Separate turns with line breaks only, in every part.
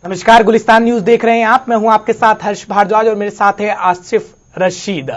नमस्कार, गुलिस्तान न्यूज देख रहे हैं आप। मैं हूं आपके साथ हर्ष भारद्वाज और मेरे साथ है Asif Rashid.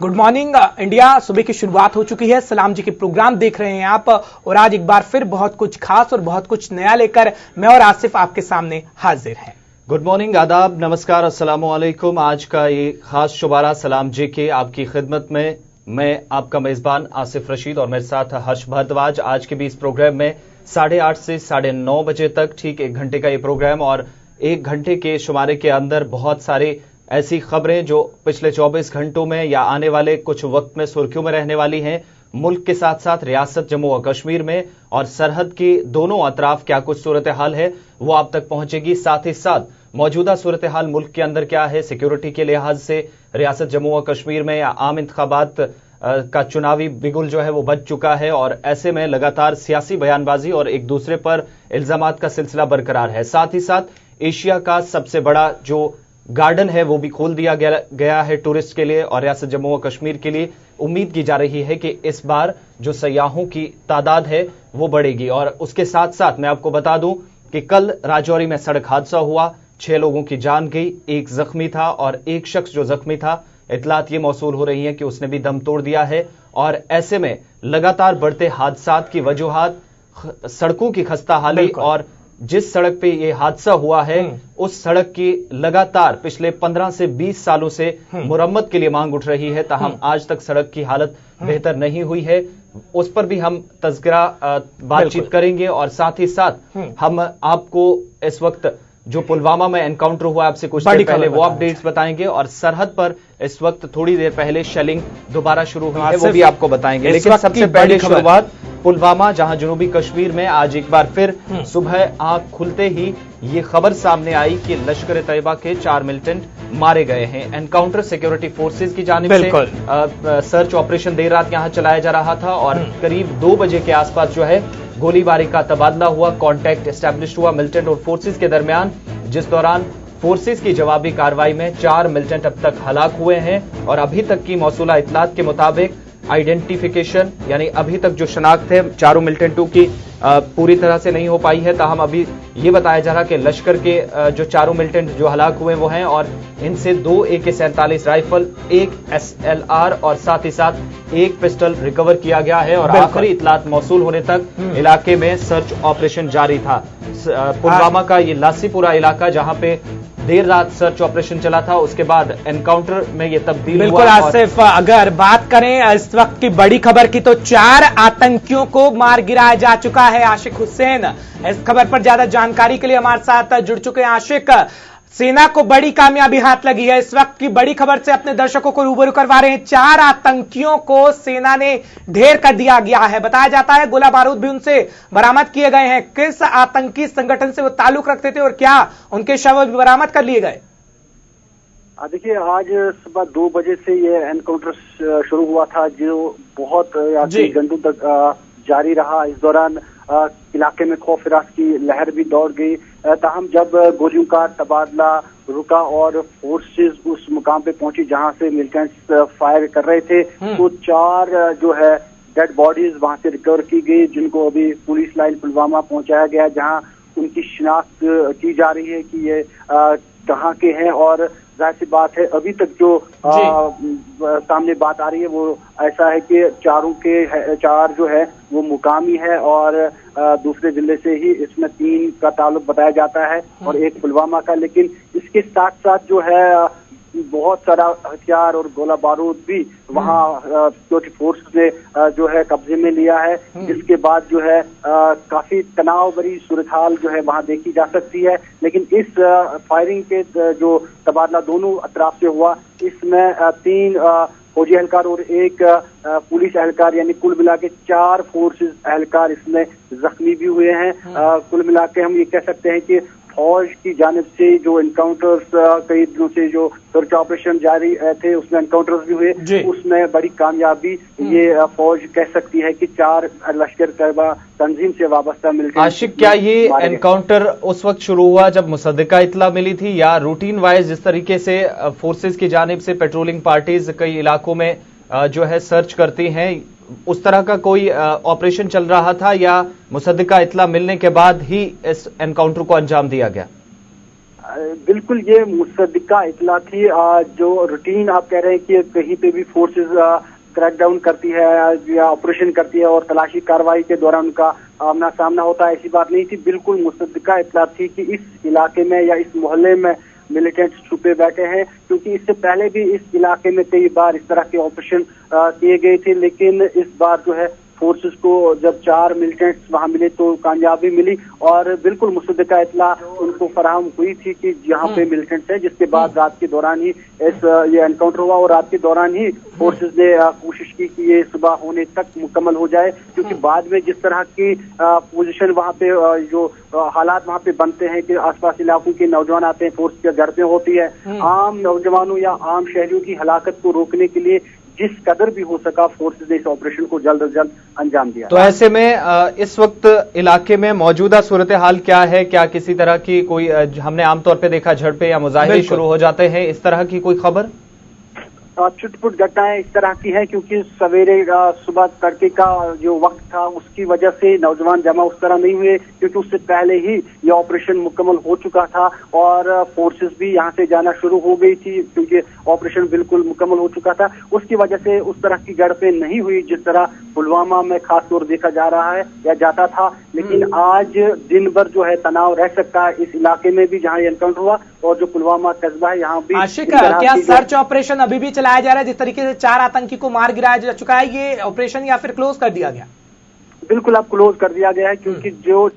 Good morning India. सुबह की शुरुआत हो चुकी है, सलाम जी के प्रोग्राम देख रहे हैं आप और आज एक बार फिर बहुत कुछ खास और बहुत कुछ नया लेकर मैं और आसिफ आपके सामने हाजिर हैं।
गुड मॉर्निंग, आदाब, नमस्कार, अस्सलाम वालेकुम। आज का ये खास शुभारा सलाम जी के आपकी खिदमत में मैं आपका मेजबान आसिफ रशीद और मेरे साथ हर्ष भारद्वाज। आज के भी इस प्रोग्राम में 8:30 से 9:30 बजे तक ठीक 1 घंटे का ये प्रोग्राम और 1 घंटे के शुमारे के अंदर बहुत सारे ऐसी खबरें जो पिछले 24 घंटों में या आने वाले कुछ वक्त में सुर्खियों में रहने वाली हैं। मुल्क के साथ साथ रियासत जम्मू और कश्मीर में और सरहद के दोनों अतराफ क्या कुछ सूरत हाल है वो आप तक पहुंचेगी। साथ ही साथ मौजूदा सूरत हाल मुल्क के अंदर क्या है, सिक्योरिटी के लिहाज से रियासत जम्मू और कश्मीर में या आम इंतखाबात का चुनावी बिगुल जो है वो बज चुका है और ऐसे में लगातार सियासी बयानबाजी और एक दूसरे पर इल्जामात का सिलसिला बरकरार है। साथ ही साथ एशिया का सबसे बड़ा जो गार्डन है वो भी खोल दिया गया है टूरिस्ट के लिए और रियासत जम्मू और कश्मीर के लिए। उम्मीद की जा रही है कि इस बार जो सयाहों की तादाद है वो बढ़ेगी। और उसके साथ साथ मैं आपको बता दूं कि कल राजौरी में सड़क हादसा हुआ, 6 लोगों की जान गई, 1 जख्मी था और 1 शख्स जो जख्मी था इतलात ये मौसूल हो रही है कि उसने भी दम तोड़ दिया है। और ऐसे में लगातार बढ़ते हादसात की वजूहात सड़कों की खस्ता हाली और जिस सड़क पे ये हादसा हुआ है उस सड़क की लगातार पिछले 15 से 20 सालों से मुरम्मत के लिए मांग उठ रही है, ताहम आज तक सड़क की हालत बेहतर नहीं हुई है। उस पर भी हम तज़किरा बातचीत करेंगे और साथ ही साथ हम आपको इस वक्त जो पुलवामा में एनकाउंटर हुआ आपसे कुछ देर पहले वो अपडेट्स बताएंगे और सरहद पर इस वक्त थोड़ी देर पहले शेलिंग दोबारा शुरू हुई है वो भी आपको बताएंगे। लेकिन सबसे पहले शुरुआत पुलवामा, जहां जनूबी कश्मीर में आज एक बार फिर सुबह आंख खुलते ही ये खबर सामने आई कि लश्कर तैयबा के 4 मिलिटेंट मारे गए हैं। एनकाउंटर सिक्योरिटी फोर्सेज की जानिब से सर्च ऑपरेशन देर रात यहां चलाया जा रहा था और करीब 2 बजे के आसपास जो है गोलीबारी का तबादला हुआ, कॉन्टैक्ट एस्टैब्लिश हुआ मिलिटेंट और फोर्सेज के दरमियान, जिस दौरान फोर्सेज की जवाबी कार्रवाई में 4 मिलिटेंट अब तक हलाक हुए हैं। और अभी तक की मौसूला इतलात के मुताबिक आइडेंटिफिकेशन यानी अभी तक जो शनाख्त है 4 मिलिटेंटों की पूरी तरह से नहीं हो पाई है, ताहम अभी ये बताया जा रहा कि लश्कर के जो 4 मिलिटेंट जो हलाक हुए वो हैं और इनसे 2 AK-47 राइफल, 1 SLR और साथ ही साथ 1 पिस्टल रिकवर किया गया है। और आखिरी इतलात मौसूल होने तक इलाके में सर्च ऑपरेशन जारी था। पुलवामा का ये लासीपुरा इलाका जहां पे देर रात सर्च ऑपरेशन चला था, उसके बाद एनकाउंटर में ये तब्दील हुआ।
बिल्कुल आसिफ, अगर बात करें इस वक्त की बड़ी खबर की तो 4 आतंकियों को मार गिराया जा चुका है। आशिक हुसैन इस खबर पर ज्यादा जानकारी के लिए हमारे साथ जुड़ चुके हैं। आशिक, सेना को बड़ी कामयाबी हाथ लगी है, इस वक्त की बड़ी खबर से अपने दर्शकों को रूबरू करवा रहे हैं। 4 आतंकियों को सेना ने ढेर कर दिया गया है। बताया जाता है गोला बारूद भी उनसे बरामद किए गए हैं। किस आतंकी संगठन से वो ताल्लुक रखते थे और क्या उनके शव भी बरामद कर लिए गए?
देखिए, आज सुबह 2 बजे से ये एनकाउंटर शुरू हुआ था जो बहुत घंटों तक जारी रहा। इस दौरान इलाके में खौफ फिरास की लहर भी दौड़ गई, ताहम जब गोलियों का तबादला रुका और फोर्सेस उस मुकाम पे पहुंची जहां से मिलिटेंट्स फायर कर रहे थे तो 4 जो है डेड बॉडीज वहां से रिकवर की गई, जिनको अभी पुलिस लाइन पुलवामा पहुंचाया गया, जहां उनकी शिनाख्त की जा रही है कि ये कहाँ के हैं। और जाहिर सी बात है अभी तक जो सामने बात आ रही है वो ऐसा है कि 4 जो है वो मुकामी है और दूसरे जिले से ही, इसमें 3 का ताल्लुक बताया जाता है और 1 पुलवामा का। लेकिन इसके साथ साथ जो है बहुत सारा हथियार और गोला बारूद भी वहाँ सिक्योरिटी फोर्स ने जो है कब्जे में लिया है, जिसके बाद जो है काफी तनाव भरी सूरत हाल जो है वहाँ देखी जा सकती है। लेकिन इस फायरिंग के जो तबादला दोनों अतराफ से हुआ, इसमें 3 फौजी एहलकार और 1 पुलिस एहलकार यानी कुल मिला के 4 फोर्सेस एहलकार इसमें जख्मी भी हुए हैं। कुल मिला के हम ये कह सकते हैं कि फौज की जानिब से जो एनकाउंटर्स कई दिनों से जो सर्च ऑपरेशन जारी थे उसमें एनकाउंटर्स भी हुए, उसमें बड़ी कामयाबी ये फौज कह सकती है कि 4 लश्कर तैयबा तंजीम से वाबस्ता मिलते।
आशिक, क्या ये एनकाउंटर उस वक्त शुरू हुआ जब मुसद्दिका इतला मिली थी या रूटीन वाइज जिस तरीके से फोर्सेज की जानिब से पेट्रोलिंग पार्टीज कई इलाकों में जो है सर्च करती हैं, उस तरह का कोई ऑपरेशन चल रहा था या मुसद्दिका इतला मिलने के बाद ही इस एनकाउंटर को अंजाम दिया गया?
बिल्कुल ये मुसद्दिका इतला थी। जो रूटीन आप कह रहे हैं कि कहीं पे भी फोर्सेस क्रैकडाउन करती है या ऑपरेशन करती है और तलाशी कार्रवाई के दौरान उनका आमना सामना होता है, ऐसी बात नहीं थी। बिल्कुल मुसद्दिका इतला थी कि इस इलाके में या इस मोहल्ले में मिलिटेंट्स छुपे बैठे हैं, क्योंकि इससे पहले भी इस इलाके में कई बार इस तरह के ऑपरेशन किए गए थे, लेकिन इस बार जो है फोर्सेस को जब 4 मिलिटेंट्स वहां मिले तो कामयाबी मिली और बिल्कुल मुसद्दिका इतला उनको फराहम हुई थी कि यहाँ पे मिलिटेंट्स है, जिसके बाद रात के दौरान ही ये एनकाउंटर हुआ और रात के दौरान ही फोर्सेस ने कोशिश की कि ये सुबह होने तक मुकम्मल हो जाए, क्योंकि बाद में जिस तरह की पोजीशन वहाँ पे जो हालात वहाँ पे बनते हैं कि आसपास इलाकों के नौजवान आते हैं, फोर्स के घर पे होती है, आम नौजवानों या आम शहरियों की हलाकत को रोकने के लिए जिस कदर भी हो सका फोर्सेस ने इस ऑपरेशन को जल्द अज जल्द अंजाम दिया।
तो ऐसे में इस वक्त इलाके में मौजूदा सूरत हाल क्या है? क्या किसी तरह की कोई, हमने आमतौर पे देखा झड़पें या मुजाहिरे शुरू हो जाते हैं, इस तरह की कोई खबर?
छुटपुट घटनाएं इस तरह की हैं, क्योंकि सवेरे सुबह तड़के का जो वक्त था उसकी वजह से नौजवान जमा उस तरह नहीं हुए, क्योंकि उससे पहले ही ये ऑपरेशन मुकम्मल हो चुका था और फोर्सेस भी यहाँ से जाना शुरू हो गई थी, क्योंकि ऑपरेशन बिल्कुल मुकम्मल हो चुका था। उसकी वजह से उस तरह की झड़पें नहीं हुई जिस तरह पुलवामा में खासतौर देखा जा रहा है या जाता था। लेकिन आज दिन भर जो है तनाव रह सकता है इस इलाके में भी जहाँ ये एनकाउंटर हुआ, और जो पुलवामा कस्बा है यहाँ भी।
आशिक, क्या सर्च ऑपरेशन अभी भी चलाया जा रहा है? जिस तरीके से 4 आतंकी को मार गिराया जा चुका है, ये ऑपरेशन या फिर क्लोज कर दिया गया?
बिल्कुल अब क्लोज कर दिया गया है, क्योंकि जो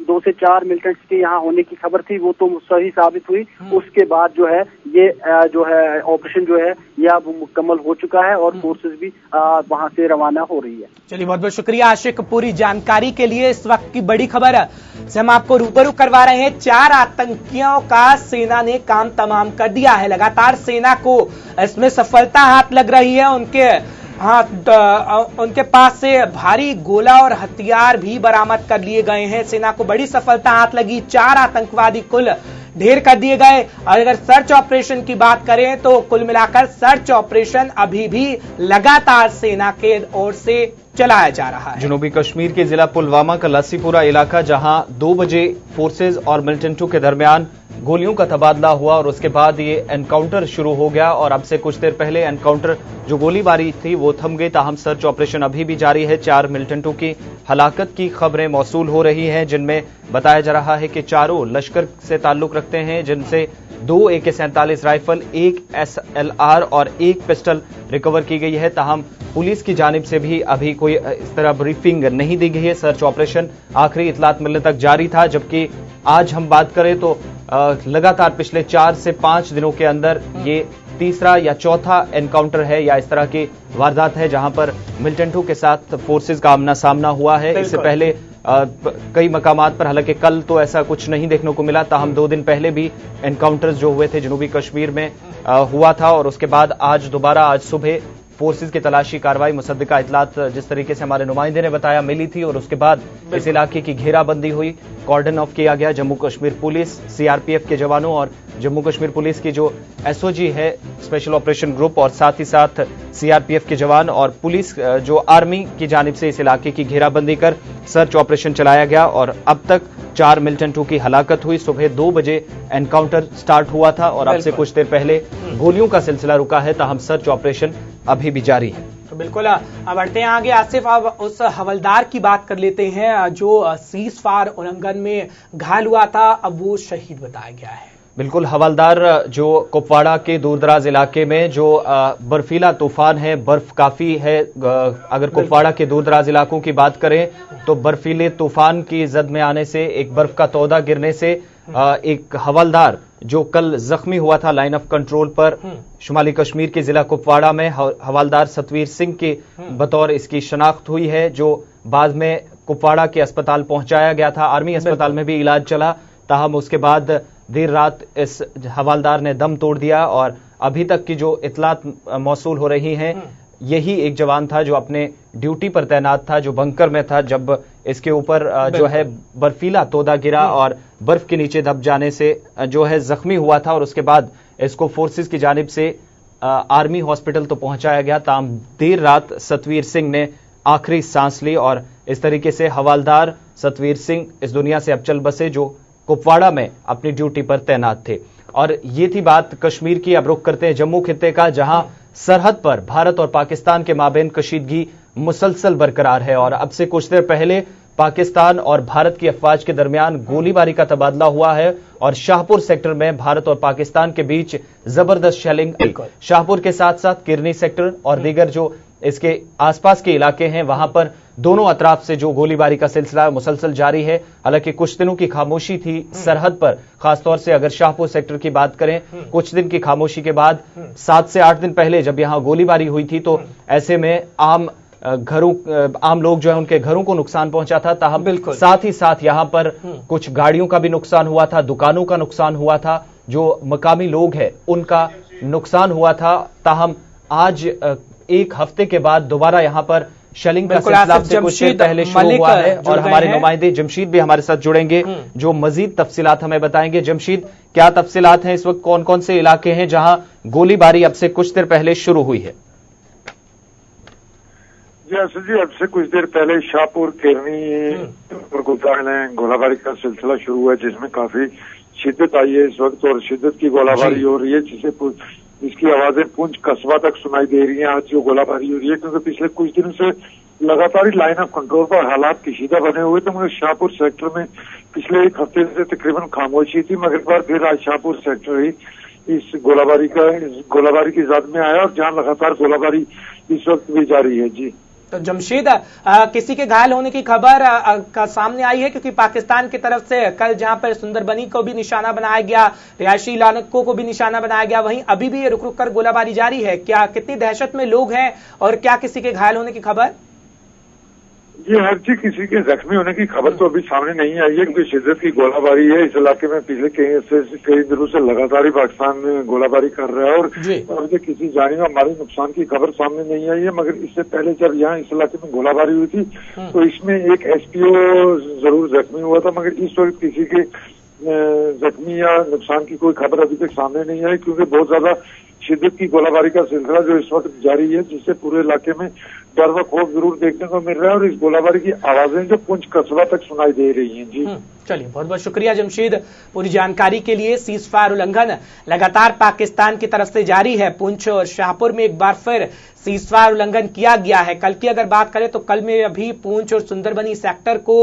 2 से 4 मिलिटेंट्स के यहाँ होने की खबर थी वो तो सही साबित हुई। उसके बाद जो है ये जो है ऑपरेशन जो है यह अब मुकम्मल हो चुका है और फोर्सेस भी वहां से रवाना हो रही है।
चलिए, बहुत बहुत शुक्रिया आशिक पूरी जानकारी के लिए। इस वक्त की बड़ी खबर से हम आपको रूबरू करवा रहे हैं। 4 आतंकियों का सेना ने काम तमाम कर दिया है। लगातार सेना को इसमें सफलता हाथ लग रही है। उनके पास से भारी गोला और हथियार भी बरामद कर लिए गए हैं। सेना को बड़ी सफलता हाथ लगी। 4 आतंकवादी कुल ढेर कर दिए गए। और अगर सर्च ऑपरेशन की बात करें तो कुल मिलाकर सर्च ऑपरेशन अभी भी लगातार सेना के ओर से चलाया जा रहा है।
जनूबी कश्मीर के जिला पुलवामा का लस्सीपुरा इलाका, जहां 2 बजे फोर्सेज और मिलिटेंटों के दरमियान गोलियों का तबादला हुआ और उसके बाद ये एनकाउंटर शुरू हो गया। और अब से कुछ देर पहले एनकाउंटर जो गोलीबारी थी वो थम गई, ताहम सर्च ऑपरेशन अभी भी जारी है। 4 मिलिटेंटों की हलाकत की खबरें मौसूल हो रही हैं, जिनमें बताया जा रहा है कि चारों लश्कर से ताल्लुक रखते हैं, जिनसे 2 AK-47 राइफल, 1 SLR और 1 पिस्टल रिकवर की गई है। ताहम पुलिस की जानिब से भी अभी कोई इस तरह ब्रीफिंग नहीं दी गई है। सर्च ऑपरेशन आखिरी इतलात मिलने तक जारी था, जबकि आज हम बात करें तो लगातार पिछले 4 से 5 दिनों के अंदर ये तीसरा या चौथा एनकाउंटर है या इस तरह की वारदात है जहां पर मिलिटेंटों के साथ फोर्सेज का आमना सामना हुआ है। इससे पहले कई मकामात पर, हालांकि कल तो ऐसा कुछ नहीं देखने को मिला, ताहम 2 दिन पहले भी एनकाउंटर्स जो हुए थे जनूबी कश्मीर में हुआ था। और उसके बाद आज दोबारा, आज सुबह फोर्सेज की तलाशी कार्रवाई, मुसद्दिका इतलात जिस तरीके से हमारे नुमाइंदे ने बताया मिली थी, और उसके बाद इस इलाके की घेराबंदी हुई, कॉर्डन ऑफ किया गया। जम्मू कश्मीर पुलिस, CRPF के जवानों और जम्मू कश्मीर पुलिस की जो SOG है, स्पेशल ऑपरेशन ग्रुप, और साथ ही साथ CRPF के जवान और पुलिस जो आर्मी की जानिब से इस इलाके की घेराबंदी कर सर्च ऑपरेशन चलाया गया। और अब तक 4 मिलिटेंटों की हलाकत हुई। सुबह 2 बजे एनकाउंटर स्टार्ट हुआ था और अब से कुछ देर पहले गोलियों का सिलसिला रुका है, ताहम सर्च ऑपरेशन अभी भी जारी है।
तो बिल्कुल, अब बढ़ते हैं आगे। आसिफ, अब उस हवलदार की बात कर लेते हैं जो सीज फायर उल्लंघन में घायल हुआ था, अब वो शहीद बताया गया है।
बिल्कुल, हवलदार जो कुपवाड़ा के दूरदराज इलाके में जो बर्फीला तूफान है, बर्फ काफी है। अगर कुपवाड़ा के दूरदराज इलाकों की बात करें तो बर्फीले तूफान की जद में आने से, एक बर्फ का तौदा गिरने से एक हवलदार जो कल जख्मी हुआ था लाइन ऑफ कंट्रोल पर शुमाली कश्मीर के जिला कुपवाड़ा में, हवलदार सतवीर सिंह के बतौर इसकी शनाख्त हुई है, जो बाद में कुपवाड़ा के अस्पताल पहुंचाया गया था। आर्मी अस्पताल में भी इलाज चला, ताहम उसके बाद देर रात इस हवलदार ने दम तोड़ दिया। और अभी तक की जो इतलात मौसूल हो रही हैं, यही एक जवान था जो अपने ड्यूटी पर तैनात था, जो बंकर में था जब इसके ऊपर जो है बर्फीला तोदा गिरा और बर्फ के नीचे दब जाने से जो है जख्मी हुआ था। और उसके बाद इसको फोर्सेस की जानिब से आर्मी हॉस्पिटल तो पहुंचाया गया, ताम देर रात सतवीर सिंह ने आखिरी सांस ली। और इस तरीके से हवलदार सतवीर सिंह इस दुनिया से अब चल बसे, जो कुपवाड़ा में अपनी ड्यूटी पर तैनात थे। और ये थी बात कश्मीर की। अब रुख करते हैं जम्मू खित्ते का, जहां सरहद पर भारत और पाकिस्तान के माबेन कशीदगी मुसलसल बरकरार है और अब से कुछ देर पहले पाकिस्तान और भारत की अफवाज के दरमियान गोलीबारी का तबादला हुआ है और शाहपुर सेक्टर में भारत और पाकिस्तान के बीच जबरदस्त शेलिंग। शाहपुर के साथ साथ किरनी सेक्टर और दीगर जो इसके आसपास के इलाके हैं, वहां पर दोनों अतराफ से जो गोलीबारी का सिलसिला मुसलसल जारी है। हालांकि कुछ दिनों की खामोशी थी सरहद पर, खासतौर से अगर शाहपुर सेक्टर की बात करें, कुछ दिन की खामोशी के बाद 7 से 8 दिन पहले जब यहां गोलीबारी हुई थी तो ऐसे में आम लोग जो है उनके घरों को नुकसान पहुंचा था। ताहम साथ ही साथ यहां पर कुछ गाड़ियों का भी नुकसान हुआ था, दुकानों का नुकसान हुआ था, जो मकामी लोग हैं उनका नुकसान हुआ था। ताहम आज एक हफ्ते के बाद दोबारा यहां पर शेलिंग का सिलसिला से कुछ देर पहले शुरू हुआ है और हमारे नुमाइंदे जमशीद भी हमारे साथ जुड़ेंगे जो मजीद तफसीलात हमें बताएंगे। जमशीद, क्या तफसीलात हैं इस वक्त? कौन कौन से इलाके हैं जहां गोलीबारी अब से कुछ देर पहले शुरू हुई है?
जी असद जी, अब से कुछ देर पहले शाहपुर, केरनी और गुलदार में गोलाबारी का सिलसिला शुरू हुआ है, जिसमें काफी शिद्दत आई है इस वक्त और शिद्दत की गोलाबारी हो रही है, जिसकी आवाजें पुंछ कस्बा तक सुनाई दे रही हैं। आज जो गोलाबारी हो रही है, क्योंकि पिछले कुछ दिनों से लगातार ही लाइन ऑफ कंट्रोल पर हालात कशीदा बने हुए थे, मगर शाहपुर सेक्टर में पिछले एक हफ्ते से तकरीबन खामोशी थी, मगर एक बार फिर आज शाहपुर सेक्टर ही इस गोलाबारी की जद में आया और जहां लगातार गोलाबारी इस वक्त भी जारी है। जी
तो जमशीद, किसी के घायल होने की खबर का सामने आई है? क्योंकि पाकिस्तान की तरफ से कल जहां पर सुंदरबनी को भी निशाना बनाया गया, रिहायशी इलाकों को भी निशाना बनाया गया, वहीं अभी भी रुक रुक कर गोलाबारी जारी है। क्या कितनी दहशत में लोग हैं और क्या किसी के घायल होने की खबर?
ये हर चीज किसी के जख्मी होने की खबर तो अभी सामने नहीं आई है, क्योंकि शिद्दत की गोलाबारी है इस इलाके में। पिछले कई दिनों से लगातार ही पाकिस्तान में गोलाबारी कर रहा है और किसी जानी और माली नुकसान की खबर सामने नहीं आई है। मगर इससे पहले जब यहाँ इस इलाके में गोलाबारी हुई थी तो इसमें एक SPO जरूर जख्मी हुआ था, मगर इस वक्त किसी के जख्मी या नुकसान की कोई खबर अभी तक सामने नहीं आई, क्योंकि बहुत ज्यादा शिद्दत की गोलाबारी का सिलसिला जो इस वक्त जारी है, जिससे पूरे इलाके में डर व खौफ जरूर देखने को मिल रहा है और इस गोलाबारी की आवाजें जो पुंछ कस्बा तक सुनाई दे रही हैं। जी
चलिए, बहुत बहुत शुक्रिया जमशीद पूरी जानकारी के लिए। सीज फायर उल्लंघन लगातार पाकिस्तान की तरफ से जारी है। पुंछ और शाहपुर में एक बार फिर सीज फायर उल्लंघन किया गया है। कल की अगर बात करें तो कल में अभी पुंछ और सुंदरबनी सेक्टर को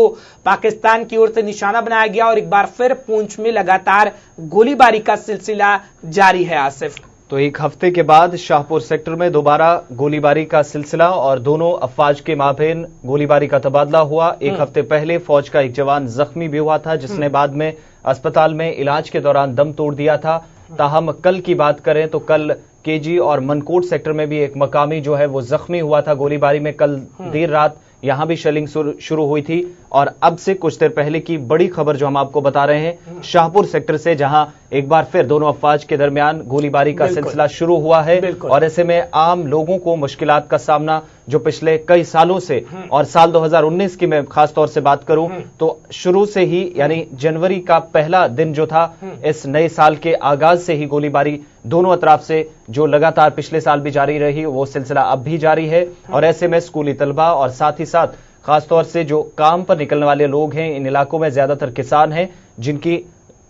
पाकिस्तान की ओर से निशाना बनाया गया और एक बार फिर पुंछ में लगातार गोलीबारी का सिलसिला जारी है। आसिफ,
तो एक हफ्ते के बाद शाहपुर सेक्टर में दोबारा गोलीबारी का सिलसिला और दोनों अफवाज के माबेन गोलीबारी का तबादला हुआ। एक हफ्ते पहले फौज का एक जवान जख्मी भी हुआ था, जिसने बाद में अस्पताल में इलाज के दौरान दम तोड़ दिया था। ताहम कल की बात करें तो कल केजी और मनकोट सेक्टर में भी एक मकामी जो है वो जख्मी हुआ था गोलीबारी में। कल देर रात यहां भी शेलिंग शुरू हुई थी और अब से कुछ देर पहले की बड़ी खबर जो हम आपको बता रहे हैं शाहपुर सेक्टर से, जहां एक बार फिर दोनों अफवाज के दरमियान गोलीबारी का सिलसिला शुरू हुआ है और ऐसे में आम लोगों को मुश्किलात का सामना जो पिछले कई सालों से और साल 2019 की मैं खासतौर से बात करूं तो शुरू से ही, यानी जनवरी का पहला दिन जो था इस नए साल के आगाज से ही गोलीबारी दोनों अतराफ से जो लगातार पिछले साल भी जारी रही वो सिलसिला अब भी जारी है। और ऐसे में स्कूली तलबा और साथ ही साथ खासतौर से जो काम पर निकलने वाले लोग हैं, इन इलाकों में ज्यादातर किसान हैं जिनकी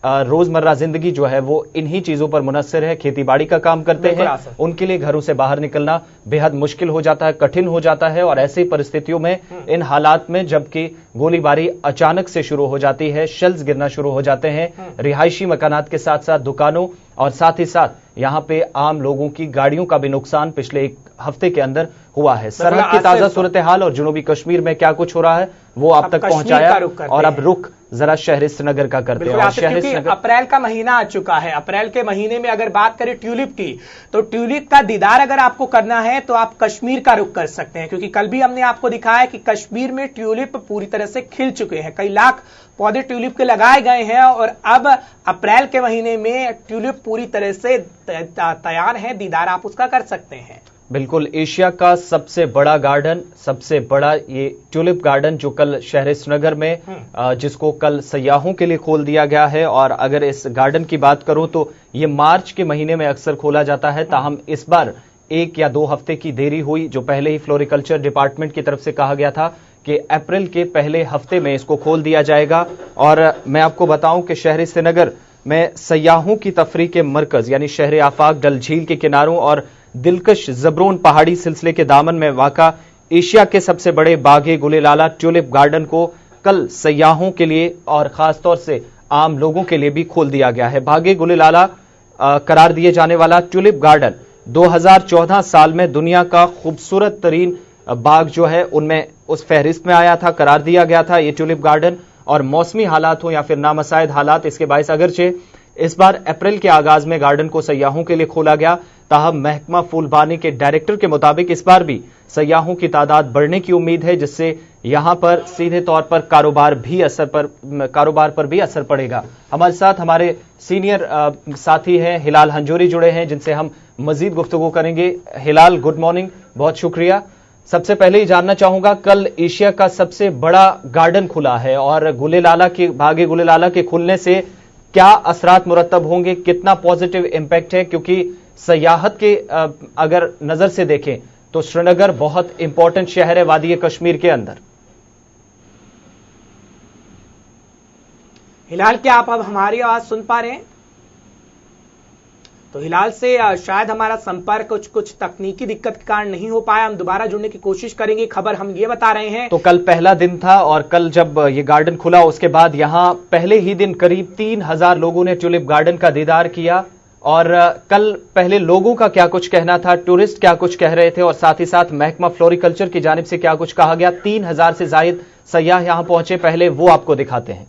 रोजमर्रा जिंदगी जो है वो इन्हीं चीजों पर मुनस्सिर है, खेती बाड़ी का काम करते हैं, उनके लिए घरों से बाहर निकलना बेहद मुश्किल हो जाता है, कठिन हो जाता है। और ऐसी परिस्थितियों में, इन हालात में जबकि गोलीबारी अचानक से शुरू हो जाती है, शेल्स गिरना शुरू हो जाते हैं रिहायशी मकानात के साथ साथ दुकानों और साथ ही साथ यहां पे आम लोगों की गाड़ियों का भी नुकसान पिछले एक हफ्ते के अंदर हुआ है। सरहद की ताजा सूरत हाल और जनूबी कश्मीर में क्या कुछ हो रहा है वो आप तक पहुंचाया और अब रुख जरा शहर श्रीनगर का करते हैं।
क्योंकि अप्रैल का महीना आ चुका है। अप्रैल के महीने में अगर बात करें ट्यूलिप की, तो ट्यूलिप का दीदार अगर आपको करना है तो आप कश्मीर का रुख कर सकते हैं, क्योंकि कल भी हमने आपको दिखाया कि कश्मीर में ट्यूलिप पूरी तरह से खिल चुके हैं। कई लाख पौधे ट्यूलिप के लगाए गए हैं और अब अप्रैल के महीने में ट्यूलिप पूरी तरह से तैयार है, दीदार आप उसका कर सकते हैं।
बिल्कुल, एशिया का सबसे बड़ा गार्डन, सबसे बड़ा ये ट्यूलिप गार्डन जो कल शहर श्रीनगर में जिसको कल सयाहों के लिए खोल दिया गया है। और अगर इस गार्डन की बात करूं तो ये मार्च के महीने में अक्सर खोला जाता है, ताहम इस बार 1 या 2 हफ्ते की देरी हुई, जो पहले ही फ्लोरिकल्चर डिपार्टमेंट की तरफ से कहा गया था कि अप्रैल के पहले हफ्ते में इसको खोल दिया जाएगा। और मैं आपको बताऊं कि शहर श्रीनगर में सयाहों की तफरीह के मरकज यानी शहर आफाक डल झील के किनारों और दिलकश जबरून पहाड़ी सिलसिले के दामन में वाक़ा एशिया के सबसे बड़े बागे गुलेलाला ट्यूलिप गार्डन को कल सयाहों के लिए और खासतौर से आम लोगों के लिए भी खोल दिया गया है। बागे गुलेलाला करार दिए जाने वाला ट्यूलिप गार्डन 2014 साल में दुनिया का खूबसूरत तरीन बाग जो है उनमें उस फहरिस्त में आया था, करार दिया गया था ये ट्यूलिप गार्डन। और मौसमी हालात हो या फिर नामसाइद हालात, इसके बायस अगरचे इस बार अप्रैल के आगाज में गार्डन को सयाहों के लिए खोला गया, ताहम महकमा फूलबानी के डायरेक्टर के मुताबिक इस बार भी सयाहों की तादाद बढ़ने की उम्मीद है, जिससे यहां पर सीधे तौर पर कारोबार पर भी असर पड़ेगा। हमारे साथ हमारे सीनियर साथी हैं हिलाल हंजूरी जुड़े हैं, जिनसे हम मजीद गुफ्तगू करेंगे। हिलाल, गुड मॉर्निंग, बहुत शुक्रिया। सबसे पहले ही जानना चाहूंगा, कल एशिया का सबसे बड़ा गार्डन खुला है और बागे गुलेलाला के खुलने से क्या असरात मुरतब होंगे, कितना पॉजिटिव इंपैक्ट है? क्योंकि सयाहत के अगर नजर से देखें तो श्रीनगर बहुत इंपॉर्टेंट शहर है वादी कश्मीर के अंदर।
हिलाल, क्या आप अब हमारी आवाज सुन पा रहे हैं? तो हिलाल से शायद हमारा संपर्क कुछ तकनीकी दिक्कत के कारण नहीं हो पाया, हम दोबारा जुड़ने की कोशिश करेंगे। खबर हम ये बता रहे हैं,
तो कल पहला दिन था और कल जब ये गार्डन खुला उसके बाद यहां पहले ही दिन करीब 3000 लोगों ने ट्यूलिप गार्डन का दीदार किया। और कल पहले लोगों का क्या कुछ कहना था, टूरिस्ट क्या कुछ कह रहे थे और साथ ही साथ महकमा फ्लोरिकल्चर की जानिब से क्या कुछ कहा गया। 3000 से जायद सयाह यहां पहुंचे, पहले वो आपको दिखाते हैं।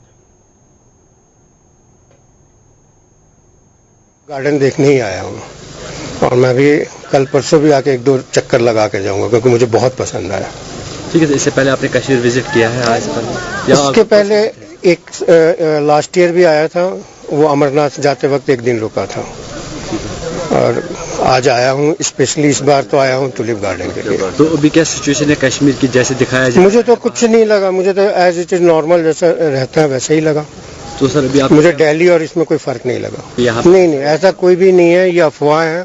गार्डन देखने ही आया हूँ और मैं भी कल परसों भी आके 1-2 चक्कर लगा के जाऊंगा क्योंकि मुझे बहुत पसंद आया।
ठीक है, इससे पहले आपने कश्मीर विजिट किया है आज पर?
इसके पहले एक लास्ट ईयर भी आया था, वो अमरनाथ जाते वक्त 1 दिन रुका था और आज आया हूँ स्पेशली, इस बार तो आया हूँ ट्यूलिप गार्डन के लिए।
तो अभी क्या सिचुएशन है कश्मीर की जैसे दिखाया जाए?
मुझे तो कुछ नहीं लगा, मुझे तो एज इट इज नॉर्मल जैसा रहता है वैसे ही लगा।
तो सर अभी
मुझे दिल्ली और इसमें कोई फर्क नहीं लगा।
नहीं,
ऐसा कोई भी नहीं है, ये अफवाह है।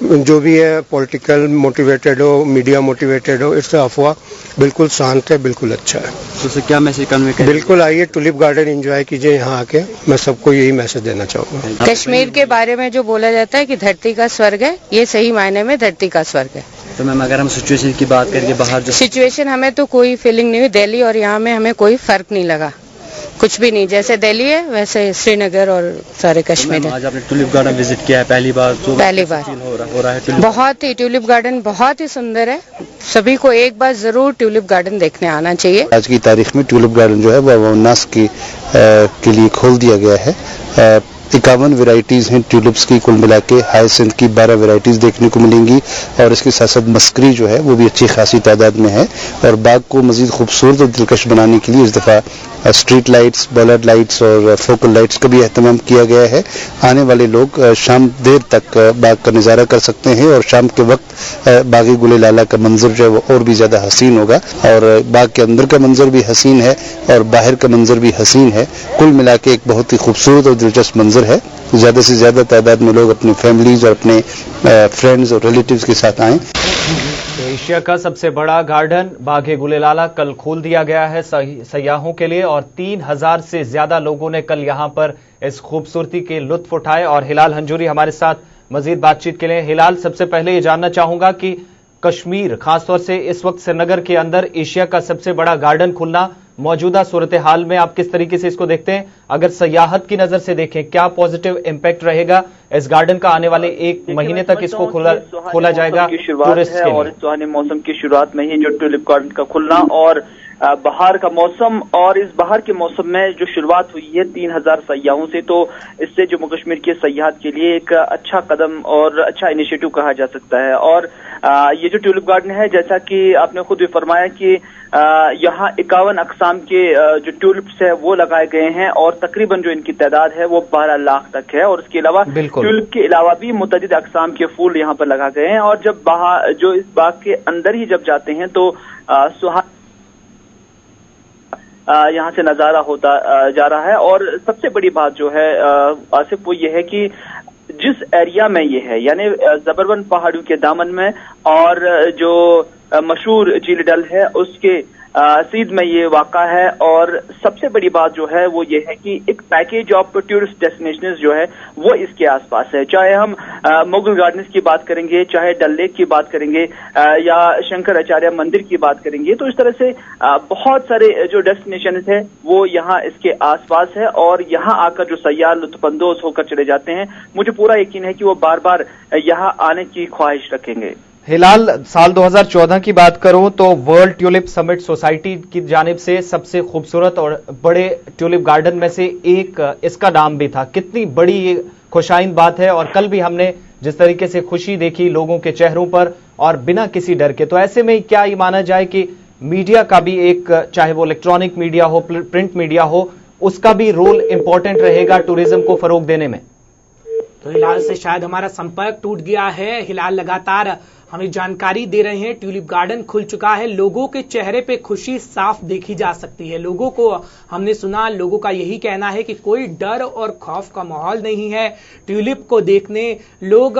जो भी है पॉलिटिकल मोटिवेटेड हो, मीडिया मोटिवेटेड हो, इससे अफवाह। बिल्कुल शांत है, बिल्कुल अच्छा है।
तो सर क्या मैसेज कन्वे करें?
बिल्कुल आइए ट्यूलिप गार्डन एंजॉय कीजिए यहाँ आके, मैं सबको यही मैसेज देना चाहूंगा।
कश्मीर के बारे में जो बोला जाता है कि धरती का स्वर्ग है, ये सही मायने में धरती का स्वर्ग है।
तो मैम अगर हम सिचुएशन की बात करेंगे बाहर जो
सिचुएशन, हमें तो कोई फीलिंग नहीं हुई, दिल्ली और यहाँ में हमें कोई फर्क नहीं लगा, कुछ भी नहीं। जैसे दिल्ली है वैसे श्रीनगर और सारे कश्मीर है।
आज आपने ट्यूलिप गार्डन विजिट किया है पहली बार, तो
पहली बार
हो रहा है
बहुत ही ट्यूलिप गार्डन बहुत ही सुंदर है, सभी को एक बार जरूर ट्यूलिप गार्डन देखने आना चाहिए।
आज की तारीख में ट्यूलिप गार्डन जो है वो अवानास के लिए खोल दिया गया है। 51 वैरायटीज हैं ट्यूलिप्स की, कुल मिला के हाइसिंथ की 12 वैरायटीज देखने को मिलेंगी और इसके साथ साथ मस्करी जो है वो भी अच्छी खासी तादाद में है। और बाग को मजीद खूबसूरत और दिलकश बनाने के लिए इस दफा स्ट्रीट लाइट्स, बॉलर लाइट्स और फोकल लाइट्स का भी एहतमाम किया गया है। आने वाले लोग शाम देर तक बाग का नज़ारा कर सकते हैं और शाम के वक्त बागी गुलेलाला का मंजर जो है वो और भी ज्यादा हसीन होगा। और बाग के अंदर का मंजर भी हसीन है और बाहर का मंजर भी हसीन है। कुल मिला के एक बहुत ही खूबसूरत और दिलचस्प मंजर है। ज्यादा से ज्यादा तादाद में लोग अपनी फैमिलीज और अपने फ्रेंड्स और रिलेटिव्स के साथ आएं।
तो एशिया का सबसे बड़ा गार्डन बागे गुलेलाला कल खोल दिया गया है सयाहों के लिए और 3000 से ज्यादा लोगों ने कल यहां पर इस खूबसूरती के लुत्फ उठाए। और हिलाल हंजूरी हमारे साथ मजीद बातचीत के लिए। हिलाल, सबसे पहले ये जानना चाहूंगा कि कश्मीर, खासतौर से इस वक्त श्रीनगर के अंदर एशिया का सबसे बड़ा गार्डन खुलना, मौजूदा सूरत हाल में आप किस तरीके से इसको देखते हैं? अगर सयाहत की नजर से देखें, क्या पॉजिटिव इंपैक्ट रहेगा इस गार्डन का? आने वाले 1 महीने तक इसको खोला जाएगा टूरिस्ट के लिए।
और इस सुहाने मौसम की शुरुआत में ही जो ट्यूलिप गार्डन का खुलना और बहार का मौसम, और इस बहार के मौसम में जो शुरुआत हुई है 3000 सयाहों से, तो इससे जम्मू कश्मीर के सयाहत के लिए एक अच्छा कदम और अच्छा इनिशिएटिव कहा जा सकता है। और ये जो ट्यूलिप गार्डन है, जैसा कि आपने खुद भी फरमाया कि यहाँ 51 अकसाम के जो ट्यूलिप्स है वो लगाए गए हैं और तकरीबन जो इनकी तादाद है वो 12 लाख तक है। और इसके अलावा ट्यूलिप के अलावा भी मुतअद्दिद अकसाम के फूल यहाँ पर लगा गए हैं। और जब जो इस बाग के अंदर ही जब जाते हैं तो यहाँ से नजारा होता जा रहा है। और सबसे बड़ी बात जो है आसिफ, वो ये है कि जिस एरिया में ये है, यानी जबरवन पहाड़ियों के दामन में और जो मशहूर झील डल है उसके सीध में ये वाक़ा है। और सबसे बड़ी बात जो है वो ये है कि एक पैकेज ऑफ टूरिस्ट डेस्टिनेशंस जो है वो इसके आसपास है। चाहे हम मुगल गार्डन्स की बात करेंगे, चाहे डल लेक की बात करेंगे या शंकराचार्य मंदिर की बात करेंगे, तो इस तरह से बहुत सारे जो डेस्टिनेशंस है वो यहाँ इसके आसपास है और यहाँ आकर जो सयाह लुत्फानंदोज होकर चले जाते हैं, मुझे पूरा यकीन है कि वो बार बार यहाँ आने की ख्वाहिश रखेंगे।
हिलाल, साल 2014 की बात करूं तो वर्ल्ड ट्यूलिप समिट सोसाइटी की जानिब से सबसे खूबसूरत और बड़े ट्यूलिप गार्डन में से एक इसका नाम भी था। कितनी बड़ी ये खुशाइन बात है और कल भी हमने जिस तरीके से खुशी देखी लोगों के चेहरों पर और बिना किसी डर के, तो ऐसे में क्या ये माना जाए कि मीडिया का भी एक, चाहे वो इलेक्ट्रॉनिक मीडिया हो, प्रिंट मीडिया हो, उसका भी रोल इंपॉर्टेंट रहेगा टूरिज्म को फरोग देने में?
तो हिलाल से शायद हमारा संपर्क टूट गया है। हिलाल लगातार हमें जानकारी दे रहे हैं, ट्यूलिप गार्डन खुल चुका है, लोगों के चेहरे पे खुशी साफ देखी जा सकती है। लोगों को हमने सुना, लोगों का यही कहना है कि कोई डर और खौफ का माहौल नहीं है। ट्यूलिप को देखने लोग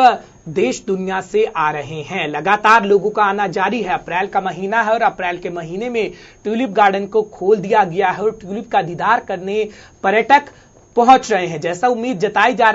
देश दुनिया से आ रहे हैं। लगातार लोगों का आना जारी है। अप्रैल का महीना है और अप्रैल के महीने में ट्यूलिप गार्डन को खोल दिया गया है और ट्यूलिप का दीदार करने पर्यटक पहुंच रहे हैं। जैसा उम्मीद जताई जा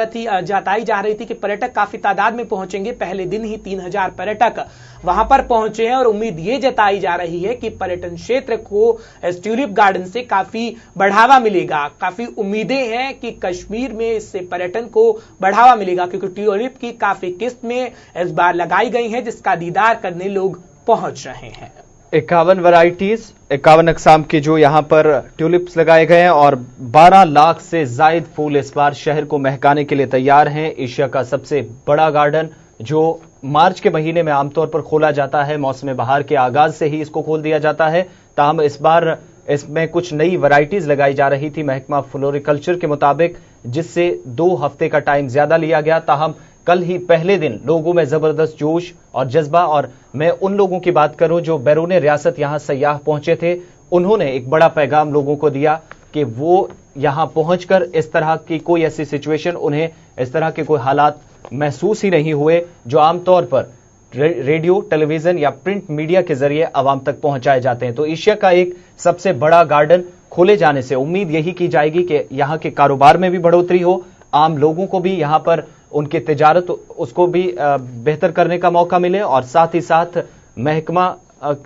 रही थी कि पर्यटक काफी तादाद में पहुंचेंगे। पहले दिन ही 3000 पर्यटक वहां पर पहुंचे हैं और उम्मीद ये जताई जा रही है कि पर्यटन क्षेत्र को इस ट्यूलिप गार्डन से काफी बढ़ावा मिलेगा। काफी उम्मीदें हैं कि कश्मीर में इससे पर्यटन को बढ़ावा मिलेगा, क्योंकि ट्यूलिप की काफी किस्म में इस बार लगाई गई है जिसका दीदार करने लोग पहुंच रहे हैं।
51 वैरायटीज, 51 अकसाम के जो यहाँ पर ट्यूलिप्स लगाए गए हैं और 12 लाख से जायद फूल इस बार शहर को महकाने के लिए तैयार हैं। एशिया का सबसे बड़ा गार्डन जो मार्च के महीने में आमतौर पर खोला जाता है, मौसम बहार के आगाज से ही इसको खोल दिया जाता है। ताहम इस बार इसमें कुछ नई वैरायटीज लगाई जा रही थी महकमा फ्लोरिकल्चर के मुताबिक, जिससे 2 हफ्ते का टाइम ज्यादा लिया गया। ताहम कल ही पहले दिन लोगों में जबरदस्त जोश और जज्बा, और मैं उन लोगों की बात करूं जो बैरून रियासत यहां सयाह पहुंचे थे, उन्होंने एक बड़ा पैगाम लोगों को दिया कि वो यहां पहुंचकर इस तरह की कोई ऐसी सिचुएशन, उन्हें इस तरह के कोई हालात महसूस ही नहीं हुए जो आमतौर पर रेडियो, टेलीविजन या प्रिंट मीडिया के जरिए आवाम तक पहुंचाए जाते हैं। तो एशिया का एक सबसे बड़ा गार्डन खोले जाने से उम्मीद यही की जाएगी कि यहां के कारोबार में भी बढ़ोतरी हो, आम लोगों को भी यहां पर उनकी तिजारत उसको भी बेहतर करने का मौका मिले, और साथ ही साथ महकमा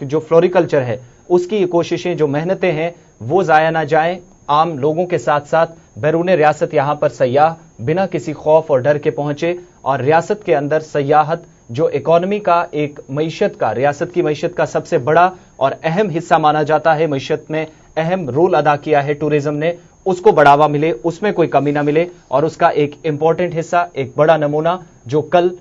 जो फ्लोरिकल्चर है उसकी कोशिशें, जो मेहनतें हैं वो जाया ना जाएं। आम लोगों के साथ साथ बैरून रियासत यहां पर सयाह बिना किसी खौफ और डर के पहुंचे, और रियासत के अंदर सयाहत जो इकोनॉमी का एक मईशत का, रियासत की मईशत का सबसे बड़ा और अहम हिस्सा माना जाता है, मईशत में अहम रोल अदा किया है टूरिज्म ने, उसको बढ़ावा मिले, उसमें कोई कमी ना मिले। और उसका एक इंपॉर्टेंट हिस्सा, एक बड़ा नमूना जो कल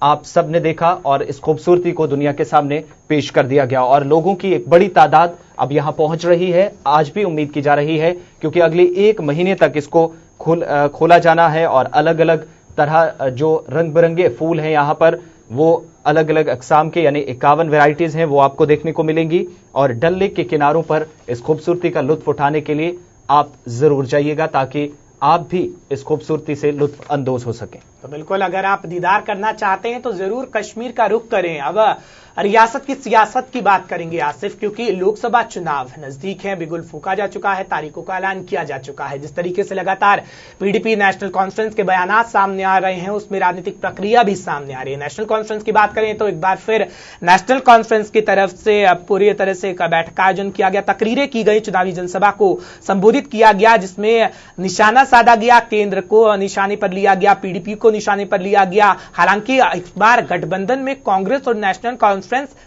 आप सब ने देखा और इस खूबसूरती को दुनिया के सामने पेश कर दिया गया, और लोगों की एक बड़ी तादाद अब यहां पहुंच रही है। आज भी उम्मीद की जा रही है क्योंकि अगले 1 महीने तक इसको खोला जाना है, और अलग अलग तरह जो रंग बिरंगे फूल हैं यहां पर, वो अलग अलग अकसाम के, यानी 51 वैरायटीज हैं, वो आपको देखने को मिलेंगी। और डल लेक के किनारों पर इस खूबसूरती का लुत्फ उठाने के लिए आप जरूर जाइएगा ताकि आप भी इस खूबसूरती से लुत्फ अंदोज हो सकें।
तो बिल्कुल, अगर आप दीदार करना चाहते हैं तो जरूर कश्मीर का रुख करें। अब रियासत की सियासत की बात करेंगे आसिफ, क्योंकि लोकसभा चुनाव नजदीक है, बिगुल फूका जा चुका है, तारीखों का ऐलान किया जा चुका है। जिस तरीके से लगातार पीडीपी नेशनल कॉन्फ्रेंस के बयानात सामने आ रहे हैं, उसमें राजनीतिक प्रक्रिया भी सामने आ रही है। नेशनल कॉन्फ्रेंस की बात करें तो एक बार फिर नेशनल कॉन्फ्रेंस की तरफ से पूरी तरह से एक बैठक का आयोजन किया गया, तकरीरें की गई, चुनावी जनसभा को संबोधित किया गया, जिसमें निशाना साधा गया, केंद्र को निशाने पर लिया गया, पीडीपी को निशाने पर लिया गया। हालांकि इस बार गठबंधन में कांग्रेस और नेशनल कॉन्फ्रेंस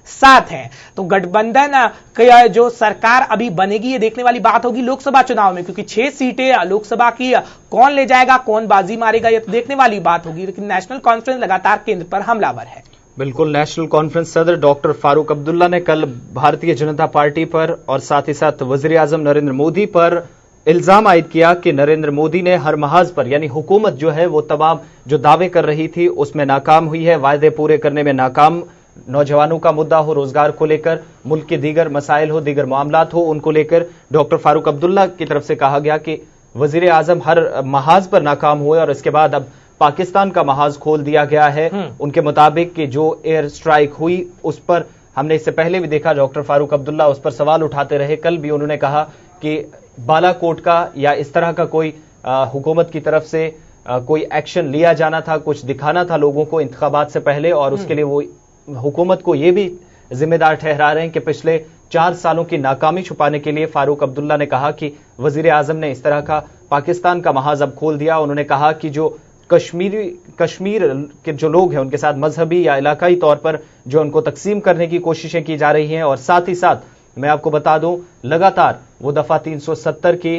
साथ हैं, तो गठबंधन जो सरकार अभी बनेगी ये देखने वाली बात होगी लोकसभा चुनाव में, क्योंकि 6 सीटें लोकसभा की कौन ले जाएगा, कौन बाजी मारेगा, ये तो देखने वाली बात होगी। लेकिन नेशनल कॉन्फ्रेंस लगातार केंद्र पर हमलावर है।
बिल्कुल, नेशनल कॉन्फ्रेंस सदर डॉक्टर फारूक अब्दुल्ला ने कल भारतीय जनता पार्टी पर और साथ ही साथ वजीर आजम नरेंद्र मोदी पर इल्जाम आयद किया कि नरेंद्र मोदी ने हर महाज पर, यानी हुकूमत जो है वो तमाम जो दावे कर रही थी उसमें नाकाम हुई है, वायदे पूरे करने में नाकाम। नौजवानों का मुद्दा हो, रोजगार को लेकर, मुल्क के दीगर मसाइल हो, दीगर मामलात हो, उनको लेकर डॉक्टर फारूक अब्दुल्ला की तरफ से कहा गया कि वजीर आजम हर महाज पर नाकाम हुए और इसके बाद अब पाकिस्तान का महाज खोल दिया गया है। उनके मुताबिक कि जो एयर स्ट्राइक हुई उस पर हमने इससे पहले भी देखा, डॉक्टर फारूक अब्दुल्ला उस पर सवाल उठाते रहे। कल भी उन्होंने कहा कि बालाकोट का या इस तरह का कोई हुकूमत की तरफ से कोई एक्शन लिया जाना था, कुछ दिखाना था लोगों को इंतखाबात से पहले, और उसके लिए वो हुकूमत को ये भी जिम्मेदार ठहरा रहे हैं कि पिछले 4 सालों की नाकामी छुपाने के लिए फारूक अब्दुल्ला ने कहा कि वजीर आजम ने इस तरह का पाकिस्तान का महाज अब खोल दिया। उन्होंने कहा कि जो कश्मीर के जो लोग हैं उनके साथ मजहबी या इलाकाई तौर पर जो उनको तकसीम करने की कोशिशें की जा रही हैं, और साथ ही साथ मैं आपको बता दूं लगातार वो दफा 370 की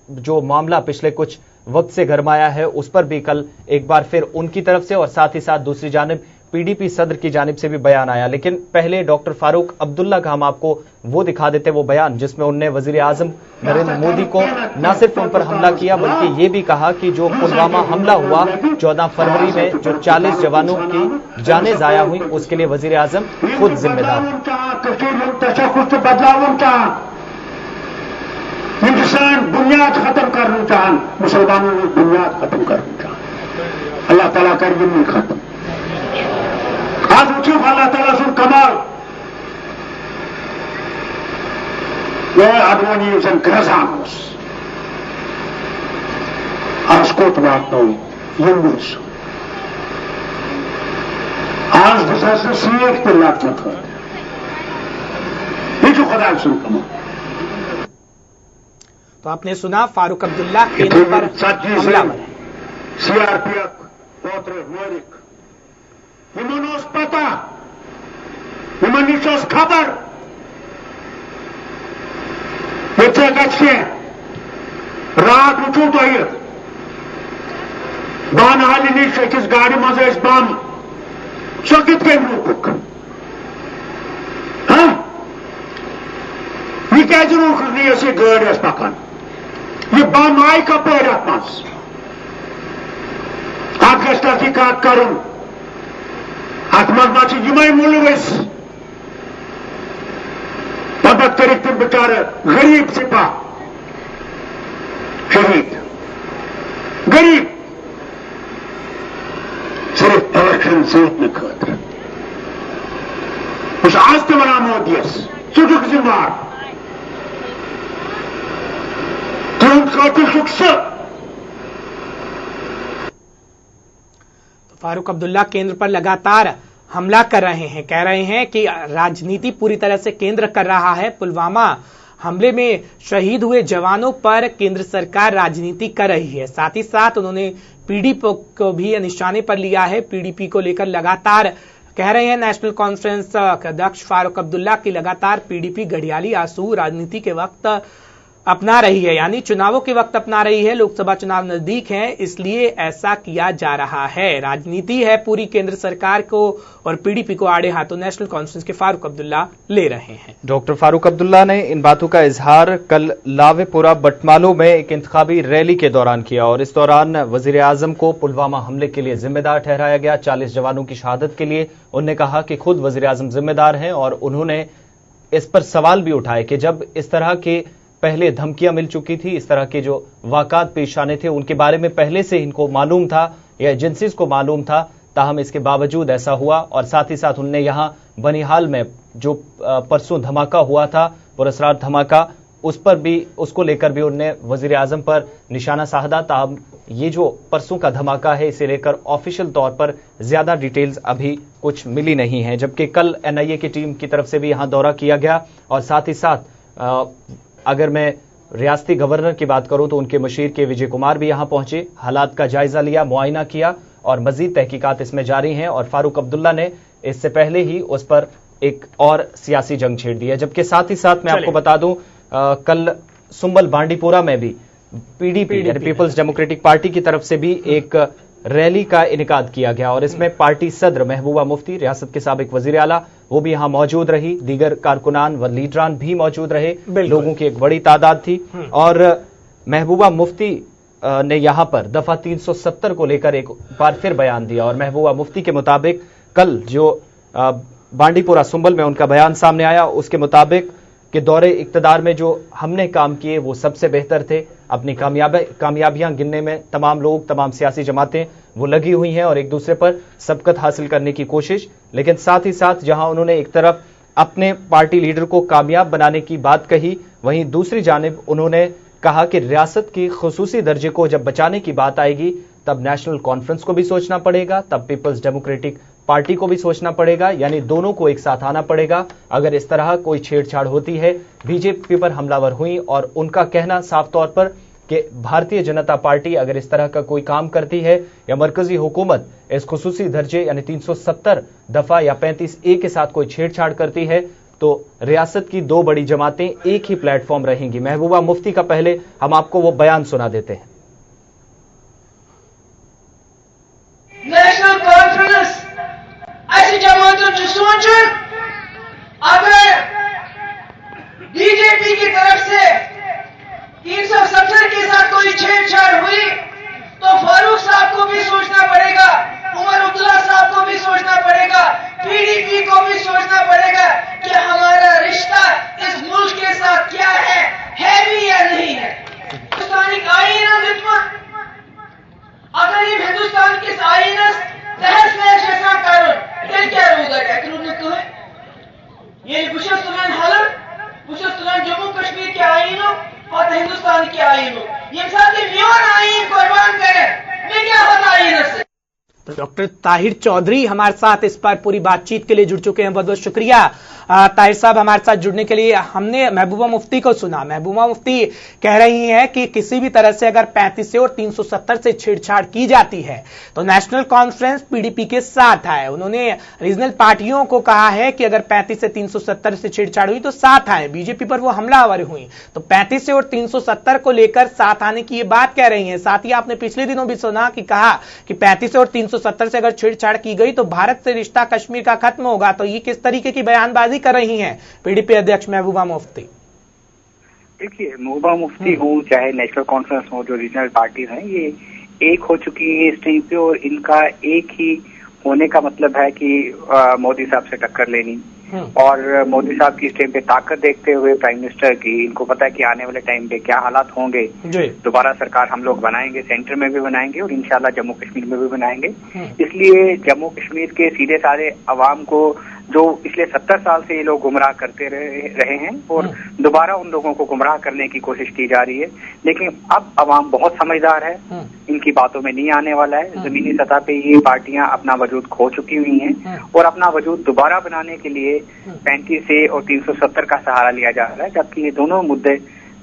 जो मामला पिछले कुछ वक्त से गरमाया है उस पर भी कल एक बार फिर उनकी तरफ से और साथ ही साथ दूसरी जानिब पीडीपी सदर की जानिब से भी बयान आया। लेकिन पहले डॉक्टर फारूक अब्दुल्ला का हम आपको वो दिखा देते वो बयान जिसमें उन्होंने वजीर आजम नरेंद्र मोदी को न सिर्फ उन पर हमला किया बल्कि ये भी कहा कि जो पुलवामा हमला हुआ 14 फरवरी में जो 40 जवानों की जानें जाया हुई उसके लिए वजीर आजम खुद जिम्मेदार है।
हिंदुस्तान बुनियाद खत्म करना चाहन, मुसलमानों ने बुनियाद खत्म करना चाहन, अल्लाह ताला कर दिन खत्म। आज उठो अल्लाह ताला सुन कमाल वह आदमी उसन ग्रजानोस आज कोट बात नो यंगुस आज बस सीख के लाख था ये जो खुदा सुन कमाल।
तो आपने सुना फारूक अब्दुल्ला केंद्र पर हमलावर है।
सीआरपीएफ पोत्र मोरिक हिमनोस पता हिमनिशोस खबर ये गच्छे रात उठू तो ये बान हाली निश अकिस गाड़ी मज बम सो कित कम रूक यह क्या रूक नहीं गाड़ी पकान ये बम आई कपर अत मज अत गस तहकीकात करुन अत मज यम मुलविस मदद कर तुम बेचारे गरीब सिपा शहीद गरीब सिर्फ इलेक्शन जीतने खतर उस आज ते वन मोदियस सुख जिम्मेवार
फारूक अब्दुल्ला केंद्र पर लगातार हमला कर रहे हैं, कह रहे हैं कि राजनीति पूरी तरह से केंद्र कर रहा है। पुलवामा हमले में शहीद हुए जवानों पर केंद्र सरकार राजनीति कर रही है। साथ ही साथ उन्होंने पीडीपी को भी निशाने पर लिया है। पीडीपी को लेकर लगातार कह रहे हैं नेशनल कॉन्फ्रेंस अध्यक्ष फारूक अब्दुल्ला की लगातार पीडीपी घड़ियाली आंसू राजनीति के वक्त अपना रही है, यानी चुनावों के वक्त अपना रही है। लोकसभा चुनाव नजदीक हैं, इसलिए ऐसा किया जा रहा है। राजनीति है पूरी केंद्र सरकार को और पीडीपी को आड़े हाथों नेशनल कॉन्फ्रेंस के फारूक अब्दुल्ला ले रहे हैं।
डॉक्टर फारूक अब्दुल्ला ने इन बातों का इजहार कल लावेपुरा बटमालो में एक इंतखाबी रैली के दौरान किया और इस दौरान वजीर आजम को पुलवामा हमले के लिए जिम्मेदार ठहराया गया। 40 जवानों की शहादत के लिए उन्होंने कहा कि खुद वजीर आजम जिम्मेदार हैं और उन्होंने इस पर सवाल भी उठाए कि जब इस तरह के पहले धमकियां मिल चुकी थी, इस तरह के जो वाक़ात पेश आने थे उनके बारे में पहले से इनको मालूम था या एजेंसीज को मालूम था, ताहम इसके बावजूद ऐसा हुआ। और साथ ही साथ उनने यहां बनिहाल में जो परसों धमाका हुआ था, पुरस्कार धमाका, उस पर भी उसको लेकर भी उनने वजीर आजम पर निशाना साधा। ताहम ये जो परसों का धमाका है इसे लेकर ऑफिशियल तौर पर ज्यादा डिटेल्स अभी कुछ मिली नहीं है। जबकि कल एनआईए की टीम की तरफ से भी यहां दौरा किया गया और साथ ही साथ अगर मैं रियासती गवर्नर की बात करूं तो उनके मुशीर के विजय कुमार भी यहां पहुंचे, हालात का जायजा लिया, मुआयना किया और मजीद तहकीकात इसमें जारी हैं। और फारूक अब्दुल्ला ने इससे पहले ही उस पर एक और सियासी जंग छेड़ दी है। जबकि साथ ही साथ मैं आपको बता दूं कल सुंबल बांडीपुरा में भी पीडीपी यानी पीपल्स डेमोक्रेटिक पार्टी की तरफ से भी एक रैली का इनेकाद किया गया और इसमें पार्टी सदर महबूबा मुफ्ती, रियासत के साबिक वजीर आला, वो भी यहां मौजूद रही। दीगर कारकुनान व लीडरान भी मौजूद रहे। लोगों की एक बड़ी तादाद थी और महबूबा मुफ्ती ने यहां पर दफा 370 को लेकर एक बार फिर बयान दिया और महबूबा मुफ्ती के मुताबिक कल जो बांडीपुरा सुंबल में उनका बयान सामने आया उसके मुताबिक कि दौरे इक्तदार में जो हमने काम किए वो सबसे बेहतर थे। अपनी कामयाबियां गिनने में तमाम लोग, तमाम सियासी जमातें वो लगी हुई हैं और एक दूसरे पर सबकत हासिल करने की कोशिश। लेकिन साथ ही साथ जहां उन्होंने एक तरफ अपने पार्टी लीडर को कामयाब बनाने की बात कही, वहीं दूसरी जानिब उन्होंने कहा कि रियासत की खुसूसी दर्जे को जब बचाने की बात आएगी तब नेशनल कॉन्फ्रेंस को भी सोचना पड़ेगा, तब पीपल्स डेमोक्रेटिक पार्टी को भी सोचना पड़ेगा, यानी दोनों को एक साथ आना पड़ेगा। अगर इस तरह कोई छेड़छाड़ होती है, बीजेपी पर हमलावर हुई और उनका कहना साफ तौर पर कि भारतीय जनता पार्टी अगर इस तरह का कोई काम करती है या मरकजी हुकूमत इस खुसूसी दर्जे यानी 370 दफा या 35A के साथ कोई छेड़छाड़ करती है तो रियासत की दो बड़ी जमातें एक ही प्लेटफॉर्म रहेंगी। महबूबा मुफ्ती का पहले हम आपको वो बयान सुना देते हैं।
नेशनल कॉन्फ्रेंस ऐसी जमातों जो सोचें अगर बीजेपी की तरफ से 370 के साथ कोई छेड़छाड़ हुई तो फारूक साहब को भी सोचना पड़ेगा, उमर अब्दुल्ला साहब को भी सोचना पड़ेगा, पीडीपी को भी सोचना पड़ेगा कि हमारा रिश्ता इस मुल्क के साथ क्या है भी या नहीं है। हिंदुस्तानी आईना अगर ये हिंदुस्तान के आईना तहस नहस जैसा करो तेल क्या होगा ये बुशस तुलन हालत बुशस तुलन जम्मू कश्मीर के आईनों और हिंदुस्तान के आईनों ये साथ म्योन आईन कुर्बान करें मैं क्या होता आईन से।
तो डॉक्टर ताहिर चौधरी हमारे साथ इस पर पूरी बातचीत के लिए जुड़ चुके हैं। बहुत बहुत शुक्रिया ताहिर साहब हमारे साथ जुड़ने के लिए। हमने महबूबा मुफ्ती को सुना। महबूबा मुफ्ती कह रही हैं कि किसी भी तरह से अगर 35 से और 370 से छेड़छाड़ की जाती है तो नेशनल कॉन्फ्रेंस पीडीपी के साथ आए। उन्होंने रीजनल पार्टियों को कहा है कि अगर 35 से 370 से छेड़छाड़ हुई तो साथ आए। बीजेपी पर वो हमलावर हुई तो 35 से और 370 को लेकर साथ आने की ये बात कह रही है। साथ ही आपने पिछले दिनों भी सुना कि कहा कि 35 और 370 से अगर छेड़छाड़ की गई तो भारत से रिश्ता कश्मीर का खत्म होगा। तो ये किस तरीके की बयानबाजी कर रही हैं पीडीपी अध्यक्ष महबूबा मुफ्ती?
देखिए, महबूबा मुफ्ती हो चाहे नेशनल कॉन्फ्रेंस हो, जो रीजनल पार्टी हैं ये एक हो चुकी है इस टाइम पे और इनका एक ही होने का मतलब है कि मोदी साहब से टक्कर लेनी। और मोदी साहब की इस टाइम पे ताकत देखते हुए प्राइम मिनिस्टर की, इनको पता है कि आने वाले टाइम पे क्या हालात होंगे। दोबारा सरकार हम लोग बनाएंगे, सेंटर में भी बनाएंगे और इंशाल्लाह जम्मू कश्मीर में भी बनाएंगे। इसलिए जम्मू कश्मीर के सीधे सारे अवाम को जो पिछले 70 साल से ये लोग गुमराह करते रहे हैं और दोबारा उन लोगों को गुमराह करने की कोशिश की जा रही है। लेकिन अब अवाम बहुत समझदार है, इनकी बातों में नहीं आने वाला है। जमीनी सतह पे ये पार्टियां अपना वजूद खो चुकी हुई हैं और अपना वजूद दोबारा बनाने के लिए 35 से और 370 का सहारा लिया जा रहा है। जबकि ये दोनों मुद्दे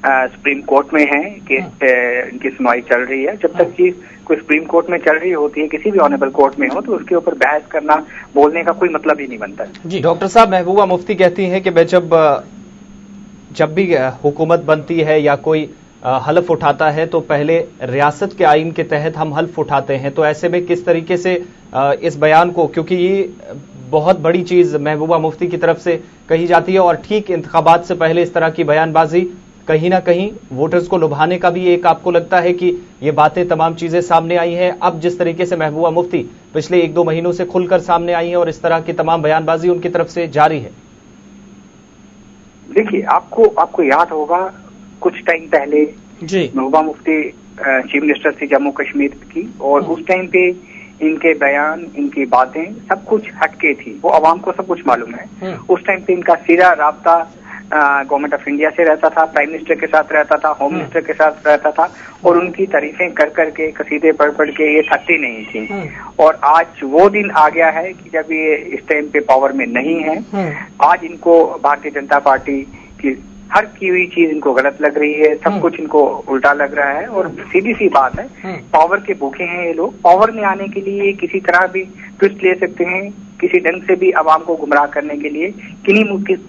सुप्रीम कोर्ट में हैं कि इनकी सुनवाई चल रही है। जब तक चीज कोई सुप्रीम कोर्ट में चल रही होती है, किसी भी ऑनरेबल कोर्ट में हो, तो उसके ऊपर बहस करना, बोलने का कोई मतलब ही नहीं बनता।
जी डॉक्टर साहब, महबूबा मुफ्ती कहती हैं कि मैं जब भी हुकूमत बनती है या कोई हल्फ उठाता है तो पहले रियासत के आइन के तहत हम हल्फ उठाते हैं। तो ऐसे में किस तरीके से इस बयान को, क्योंकि ये बहुत बड़ी चीज महबूबा मुफ्ती की तरफ से कही जाती है और ठीक इंतखाबात से पहले इस तरह की बयानबाजी कहीं ना कहीं वोटर्स को लुभाने का भी एक, आपको लगता है कि ये बातें तमाम चीजें सामने आई हैं अब जिस तरीके से महबूबा मुफ्ती पिछले 1-2 महीनों से खुलकर सामने आई है और इस तरह की तमाम बयानबाजी उनकी तरफ से जारी है?
देखिए, आपको याद होगा कुछ टाइम पहले महबूबा मुफ्ती चीफ मिनिस्टर थी जम्मू कश्मीर की और उस टाइम पे इनके बयान, इनकी बातें सब कुछ हटके थी। वो आवाम को सब कुछ मालूम है। उस टाइम पे इनका सीधा राब्ता गवर्नमेंट ऑफ इंडिया से रहता था, प्राइम मिनिस्टर के साथ रहता था, होम मिनिस्टर के साथ रहता था और उनकी तारीफें कर करके, कसीदे पढ़ के ये थकती नहीं थी। और आज वो दिन आ गया है कि जब ये इस टाइम पे पावर में नहीं है। आज इनको भारतीय जनता पार्टी की हर की हुई चीज इनको गलत लग रही है, सब कुछ इनको उल्टा लग रहा है और सीधी सी बात है, पावर के भूखे हैं ये लोग। पावर में आने के लिए किसी तरह भी ट्विस्ट ले सकते हैं, किसी ढंग से भी आवाम को गुमराह करने के लिए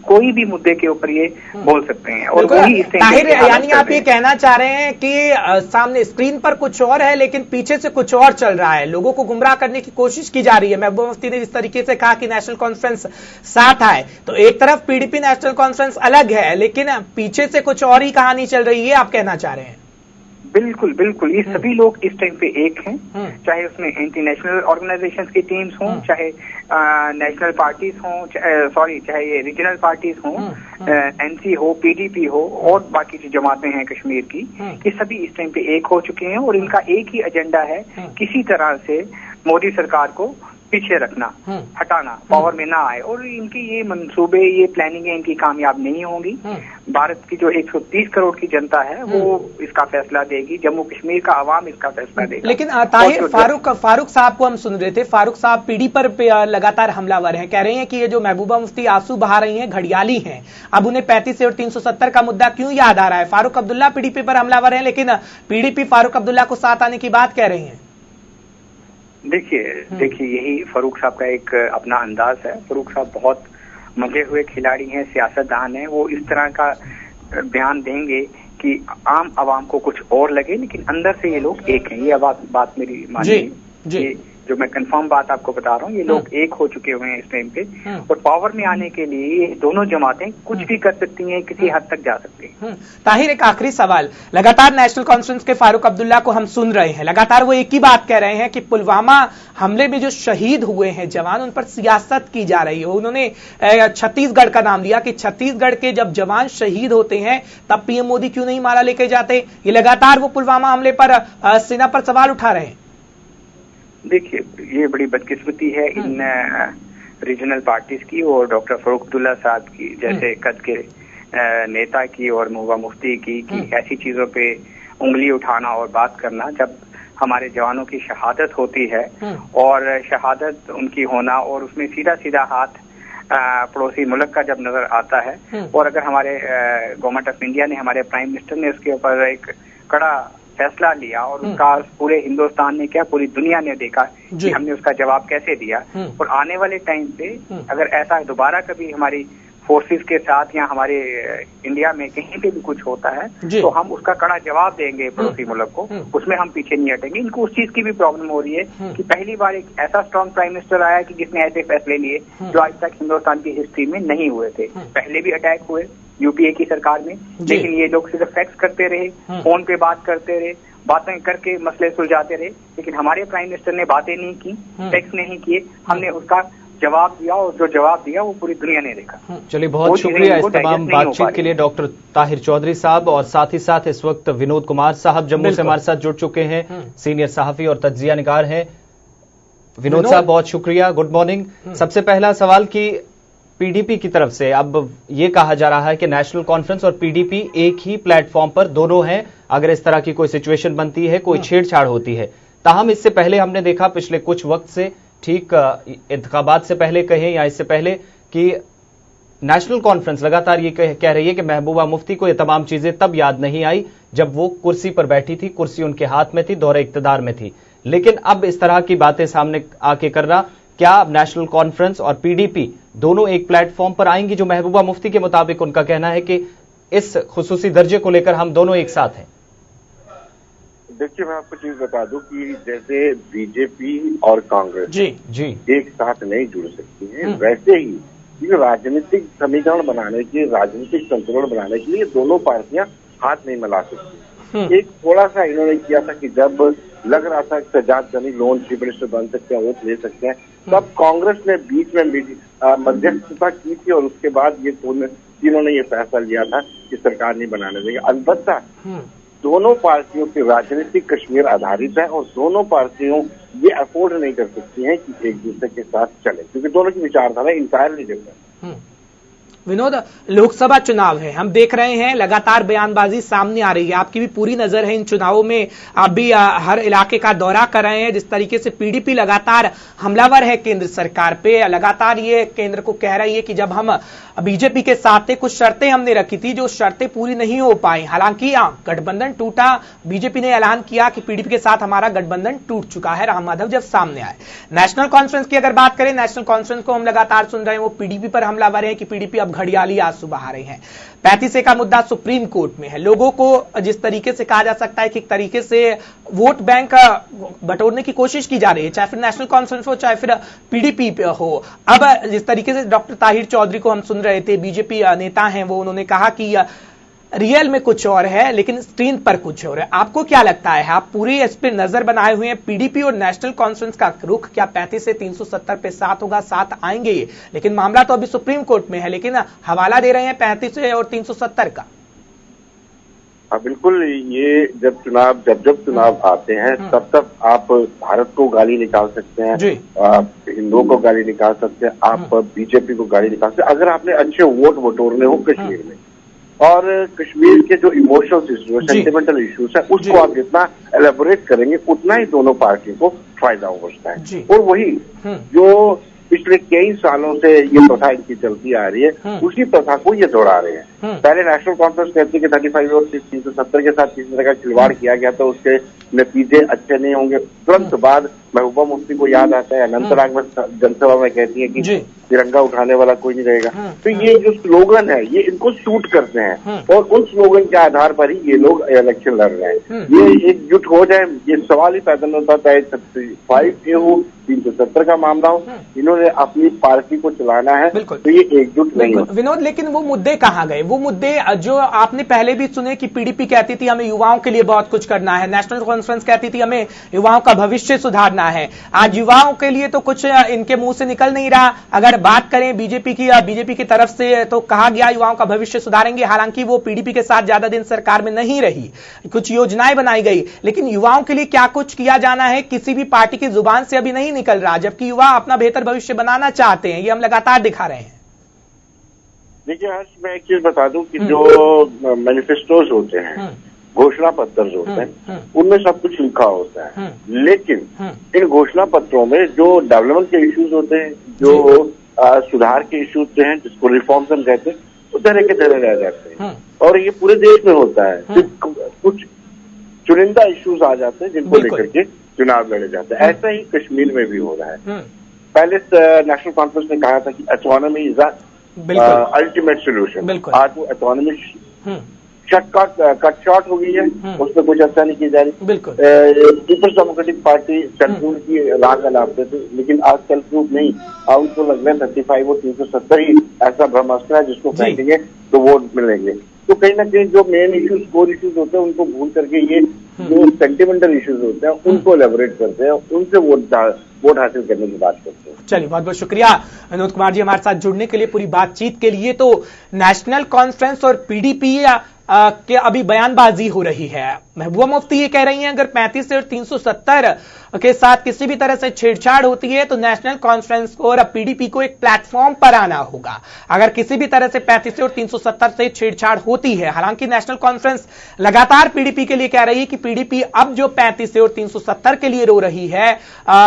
कोई भी मुद्दे के ऊपर ये बोल सकते हैं। और वही
ताहिर, यानी आप ये कहना चाह रहे हैं कि सामने स्क्रीन पर कुछ और है लेकिन पीछे से कुछ और चल रहा है, लोगों को गुमराह करने की कोशिश की जा रही है। महबूबा मुफ्ती ने जिस तरीके से कहा कि नेशनल कॉन्फ्रेंस साथ आए, तो एक तरफ पीडीपी नेशनल कॉन्फ्रेंस अलग है लेकिन पीछे से कुछ और ही कहानी चल रही है, आप कहना चाह रहे हैं?
बिल्कुल बिल्कुल, ये सभी लोग इस टाइम पे एक हैं, चाहे उसमें इंटरनेशनल ऑर्गेनाइजेशंस की टीम्स हों, चाहे नेशनल पार्टीज हों, चाहे ये रीजनल पार्टीज हों, एनसी हो, पीडीपी हो और बाकी जो जमातें हैं कश्मीर की, ये सभी इस टाइम पे एक हो चुके हैं और इनका एक ही एजेंडा है, किसी तरह से मोदी सरकार को पीछे रखना, हटाना, पावर में ना आए। और इनकी ये मंसूबे, ये प्लानिंग इनकी कामयाब नहीं होंगी। भारत की जो 130 करोड़ की जनता है वो इसका फैसला देगी, जम्मू कश्मीर का आवाम इसका फैसला देगा।
लेकिन ताहिर, फारूक साहब को हम सुन रहे थे, फारूक साहब पीडी पर लगातार हमलावर हैं, कह रहे हैं कि ये जो महबूबा मुफ्ती आंसू बहा रही हैं घड़ियाली हैं, अब उन्हें 35 और 370 का मुद्दा क्यों याद आ रहा है? फारूक अब्दुल्ला पीडीपी पर हमलावर हैं, लेकिन पीडीपी फारूक अब्दुल्ला को साथ आने की बात कह रही है।
देखिए यही फरूक साहब का एक अपना अंदाज है। फरूक साहब बहुत मजे हुए खिलाड़ी हैं, सियासतदान हैं। वो इस तरह का बयान देंगे कि आम आवाम को कुछ और लगे, लेकिन अंदर से ये लोग एक हैं। ये बात मेरी मानिए, जो मैं कंफर्म बात आपको बता रहा हूँ, ये लोग एक हो चुके हुए हैं इस टाइम पे। और पावर में आने के लिए ये दोनों जमातें कुछ भी कर सकती हैं, किसी हद तक जा सकती हैं।
ताहिर, एक आखिरी सवाल, लगातार नेशनल कॉन्फ्रेंस के फारूक अब्दुल्ला को हम सुन रहे हैं, लगातार वो एक ही बात कह रहे हैं कि पुलवामा हमले में जो शहीद हुए हैं जवान, उन पर सियासत की जा रही है। उन्होंने छत्तीसगढ़ का नाम लिया कि छत्तीसगढ़ के जब जवान शहीद होते हैं तब पीएम मोदी क्यों नहीं माला लेके जाते। ये लगातार वो पुलवामा हमले पर सेना पर सवाल उठा रहे हैं।
देखिए, ये बड़ी बदकिस्मती है इन रीजनल पार्टीज की और डॉक्टर फारूक अब्दुल्ला साहब की जैसे कद के नेता की और महबूबा मुफ्ती की कि ऐसी चीजों पे उंगली उठाना और बात करना, जब हमारे जवानों की शहादत होती है और शहादत उनकी होना और उसमें सीधा सीधा हाथ पड़ोसी मुल्क का जब नजर आता है, और अगर हमारे गवर्नमेंट ऑफ इंडिया ने, हमारे प्राइम मिनिस्टर ने उसके ऊपर एक कड़ा फैसला लिया और उसका पूरे हिंदुस्तान ने क्या, पूरी दुनिया ने देखा कि हमने उसका जवाब कैसे दिया। और आने वाले टाइम पे अगर ऐसा दोबारा कभी हमारी फोर्सेस के साथ या हमारे इंडिया में कहीं पे भी कुछ होता है तो हम उसका कड़ा जवाब देंगे पड़ोसी मुल्क को, उसमें हम पीछे नहीं हटेंगे। इनको उस चीज की भी प्रॉब्लम हो रही है कि पहली बार एक ऐसा स्ट्रॉन्ग प्राइम मिनिस्टर आया कि जिसने ऐसे फैसले लिए जो आज तक हिंदुस्तान की हिस्ट्री में नहीं हुए थे। पहले भी अटैक हुए यूपीए की सरकार में, लेकिन ये लोग सिर्फ फैक्स करते रहे, फोन पे बात करते रहे, बातें करके मसले सुलझाते रहे, लेकिन हमारे प्राइम मिनिस्टर ने बातें नहीं की, फैक्स नहीं किए, हमने उसका जवाब दिया और जो जवाब दिया वो पूरी दुनिया ने देखा।
चलिए, बहुत शुक्रिया इस तमाम बातचीत के लिए डॉक्टर ताहिर चौधरी साहब, और साथ ही साथ इस वक्त विनोद कुमार साहब जम्मू से हमारे साथ जुड़ चुके हैं, सीनियर सहाफी और तज्जिया निगार हैं। विनोद साहब, बहुत शुक्रिया, गुड मॉर्निंग। सबसे पहला सवाल कि पीडीपी की तरफ से अब ये कहा जा रहा है कि नेशनल कॉन्फ्रेंस और पीडीपी एक ही प्लेटफॉर्म पर दोनों हैं, अगर इस तरह की कोई सिचुएशन बनती है, कोई छेड़छाड़ होती है। ताहम इससे पहले हमने देखा पिछले कुछ वक्त से, ठीक इंतखाबात से पहले कहें या इससे पहले, कि नेशनल कॉन्फ्रेंस लगातार ये कह रही है कि महबूबा मुफ्ती को ये तमाम चीजें तब याद नहीं आई जब वो कुर्सी पर बैठी थी, कुर्सी उनके हाथ में थी, दौरे इक्तदार में थी। लेकिन अब इस तरह की बातें सामने आके करना, क्या अब नेशनल कॉन्फ्रेंस और पीडीपी दोनों एक प्लेटफॉर्म पर आएंगी? जो महबूबा मुफ्ती के मुताबिक उनका कहना है कि इस खुसूसी दर्जे को लेकर हम दोनों एक साथ हैं।
देखिए, मैं आपको चीज बता दूं कि जैसे बीजेपी और कांग्रेस
जी
एक साथ नहीं जुड़ सकती है, वैसे ही ये राजनीतिक समीकरण बनाने के, राजनीतिक संतुलन बनाने के लिए दोनों पार्टियां हाथ नहीं मिला सकती। एक थोड़ा सा इन्होंने किया था कि जब लग रहा था कि सज्जाद गनी लोन चीफ मिनिस्टर बन सकते हैं, वोट ले सकते हैं, तब कांग्रेस ने बीच में मध्यस्थता की थी और उसके बाद ये तीनों ने ये फैसला लिया था कि सरकार नहीं बनाने देंगे। अलबत्ता दोनों पार्टियों की राजनीतिक कश्मीर आधारित है और दोनों पार्टियों ये अफोर्ड नहीं कर सकती हैं कि एक दूसरे के साथ चले, क्योंकि दोनों की विचारधारा इंटायरली डिफरेंट।
विनोद, लोकसभा चुनाव है, हम देख रहे हैं लगातार बयानबाजी सामने आ रही है, आपकी भी पूरी नजर है इन चुनावों में, आप भी हर इलाके का दौरा कर रहे हैं। जिस तरीके से पीडीपी लगातार हमलावर है केंद्र सरकार पे, लगातार ये केंद्र को कह रही है कि जब हम बीजेपी के साथ थे कुछ शर्तें हमने रखी थी, जो शर्तें पूरी नहीं हो पाई। हालांकि गठबंधन टूटा, बीजेपी ने ऐलान किया कि पीडीपी के साथ हमारा गठबंधन टूट चुका है, राम माधव जब सामने आए। नेशनल कॉन्फ्रेंस की अगर बात करें, नेशनल कॉन्फ्रेंस को हम लगातार सुन रहे हैं, वो पीडीपी पर हमलावर है कि पीडीपी अब घड़ियाली आंसू बहा रहे हैं। 35 का मुद्दा सुप्रीम कोर्ट में है। लोगों को जिस तरीके से कहा जा सकता है कि एक तरीके से वोट बैंक बटोरने की कोशिश की जा रही है, चाहे फिर नेशनल कॉन्फ्रेंस हो चाहे फिर पीडीपी हो। अब जिस तरीके से डॉक्टर ताहिर चौधरी को हम सुन रहे थे, बीजेपी नेता हैं वो, उन्होंने कहा कि रियल में कुछ और है लेकिन स्क्रीन पर कुछ और है। आपको क्या लगता है, आप पूरी इस पर नजर बनाए हुए हैं, पीडीपी और नेशनल कॉन्फ्रेंस का रुख क्या 35 से 370 पे 7 होगा, 7 आएंगे? लेकिन मामला तो अभी सुप्रीम कोर्ट में है, लेकिन हवाला दे रहे हैं 35 और 370 का।
हाँ बिल्कुल, ये जब चुनाव आते हैं तब आप भारत को गाली निकाल सकते हैं, हिंदुओं को गाली निकाल सकते हैं, आप बीजेपी को गाली निकाल सकते हैं अगर आपने अच्छे वोट बटोरने हो कश्मीर में। और कश्मीर के जो इमोशनल इश्यूज, सेंटिमेंटल इश्यूज है, उसको आप जितना एलेबोरेट करेंगे उतना ही दोनों पार्टियों को फायदा पहुंचता है। और वही जो पिछले कई सालों से ये प्रथा इनकी चलती आ रही है, उसी प्रथा को ये दोहरा रहे हैं। पहले नेशनल कॉन्फ्रेंस कहती है कि 35 और 370 के साथ किसी तरह का खिलवाड़ किया गया तो उसके नतीजे अच्छे नहीं होंगे। तुरंत बाद महबूबा मुफ्ती को याद आता है, अनंतनाग में जनसभा में कहती है कि तिरंगा उठाने वाला कोई नहीं रहेगा। तो ये जो स्लोगन है ये इनको सूट करते हैं और उन स्लोगन के आधार पर ही ये लोग इलेक्शन लड़ रहे हैं। ये एकजुट हो जाए, ये सवाल ही पैदा नहीं होता है। 35 हो 370 का मामला हो, इन्होंने अपनी पार्टी को चलाना है तो ये एकजुट नहीं है।
विनोद, लेकिन वो मुद्दे कहाँ गए? वो मुद्दे जो आपने पहले भी सुने कि पीडीपी कहती थी हमें युवाओं के लिए बहुत कुछ करना है, नेशनल कॉन्फ्रेंस कहती थी हमें युवाओं का भविष्य सुधारना है। आज युवाओं के लिए तो कुछ इनके मुंह से निकल नहीं रहा। अगर बात करें बीजेपी की तरफ से तो कहा गया युवाओं का भविष्य सुधारेंगे, हालांकि वो पीडीपी के साथ ज्यादा दिन सरकार में नहीं रही, कुछ योजनाएं बनाई गई, लेकिन युवाओं के लिए क्या कुछ किया जाना है किसी भी पार्टी की जुबान से अभी नहीं निकल रहा, जबकि युवा अपना बेहतर भविष्य बनाना चाहते हैं। ये हम लगातार दिखा रहे हैं।
देखिए हर्ष, मैं एक चीज बता दूं कि जो मैनिफेस्टोज होते हैं, घोषणा पत्र जो होते हैं, उनमें सब कुछ लिखा होता है, लेकिन इन घोषणा पत्रों में जो डेवलपमेंट के इश्यूज होते हैं, जो सुधार के इश्यूज जो हैं, जिसको रिफॉर्म्स हम कहते हैं, वो धरे के धरे रह जाते हैं। और ये पूरे देश में होता है। कुछ चुनिंदा इश्यूज आ जाते हैं जिनको लेकर के चुनाव लड़े जाते हैं। ऐसा ही कश्मीर में भी हो रहा है। पहले नेशनल कॉन्फ्रेंस ने कहा था कि ऑटोनॉमी इज अल्टीमेट सोल्यूशन। आज वो ऑटोनॉमी कट शॉर्ट हो गई है, उसमें कुछ अच्छा नहीं की जा रही। पीपल्स डेमोक्रेटिक पार्टी सेल्फ रूल की राह का लाभते थे, लेकिन आज सेल्फ रूल नहीं, उनको लग रहा है 35 और 370 ही ऐसा ब्रह्मास्त्र है जिसको फेंकेंगे तो वोट मिलेंगे। तो कहीं ना कहीं जो मेन इश्यूज, कोर इश्यूज होते हैं, उनको भूल करके ये जो सेंटिमेंटल इश्यूज होते हैं उनको एलेबोरेट करते हैं, उनसे वोट हासिल करने की बात करते हैं।
चलिए, बहुत बहुत शुक्रिया विनोद कुमार जी हमारे साथ जुड़ने के लिए, पूरी बातचीत के लिए। तो नेशनल कॉन्फ्रेंस और पीडीपी के अभी बयानबाजी हो रही है। महबूबा मुफ्ती ये कह रही हैं अगर 35 और 370 के साथ किसी भी तरह से छेड़छाड़ होती है तो नेशनल कॉन्फ्रेंस को और पीडीपी को एक प्लेटफॉर्म पर आना होगा। अगर किसी भी तरह से 35 और 370 से छेड़छाड़ होती है, हालांकि नेशनल कॉन्फ्रेंस लगातार पीडीपी के लिए कह रही है कि पीडीपी अब जो 35 और 370 के लिए रो रही है,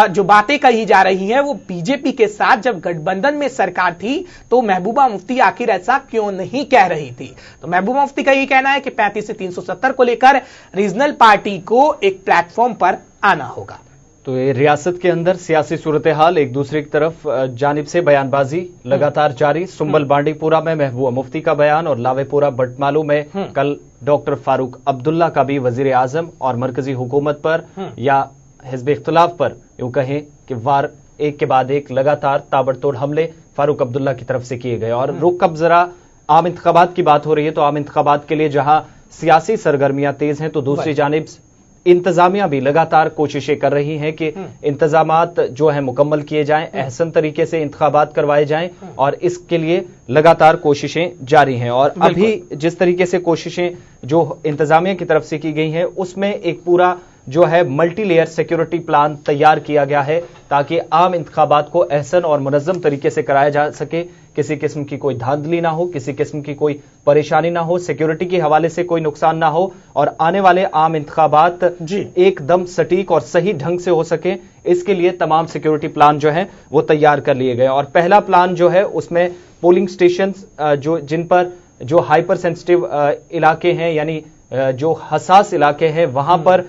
जो बातें कही जा रही हैं वो बीजेपी के साथ जब गठबंधन में सरकार थी तो महबूबा मुफ्ती आखिर ऐसा क्यों नहीं कह रही थी। तो महबूबा मुफ्ती का यही कहना है कि 35 से 370 को लेकर रीजनल पार्टी को एक प्लेटफॉर्म पर आना होगा।
तो ये रियासत के अंदर सियासी सूरत हाल एक दूसरे की तरफ जानिब से बयानबाजी लगातार जारी। सुंबल बांडीपुरा में महबूबा मुफ्ती का बयान और लावेपुरा बटमालू में कल डॉक्टर फारूक अब्दुल्ला का भी वजीर आजम और मरकजी हुकूमत पर या हिज़्ब इख्तिलाफ पर यूं कहें कि वार एक के बाद एक लगातार ताबड़तोड़ हमले फारूक अब्दुल्ला की तरफ से किए गए। और रुख अब जरा आम इंतखाबात की बात हो रही है, तो आम इंतखाबात के लिए जहां सियासी सरगर्मियां तेज हैं तो दूसरी जानिब इंतजामिया भी लगातार कोशिशें कर रही हैं कि इंतजामात जो है मुकम्मल किए जाएं, अहसन तरीके से इंतखाबात करवाए जाएं और इसके लिए लगातार कोशिशें जारी हैं। और अभी जिस तरीके से कोशिशें जो इंतजामिया की तरफ से की गई हैं उसमें एक पूरा जो है मल्टी लेयर सिक्योरिटी प्लान तैयार किया गया है ताकि आम इंतखाबात को अहसन और मुनज़्ज़म तरीके से कराया जा सके, किसी किस्म की कोई धांधली ना हो, किसी किस्म की कोई परेशानी ना हो, सिक्योरिटी के हवाले से कोई नुकसान ना हो और आने वाले आम इंतखाबात एकदम सटीक और सही ढंग से हो सके, इसके लिए तमाम सिक्योरिटी प्लान जो है वो तैयार कर लिए गए। और पहला प्लान जो है उसमें पोलिंग स्टेशन जो जिन पर जो हाइपर सेंसिटिव इलाके हैं यानी जो हसास इलाके हैं वहां पर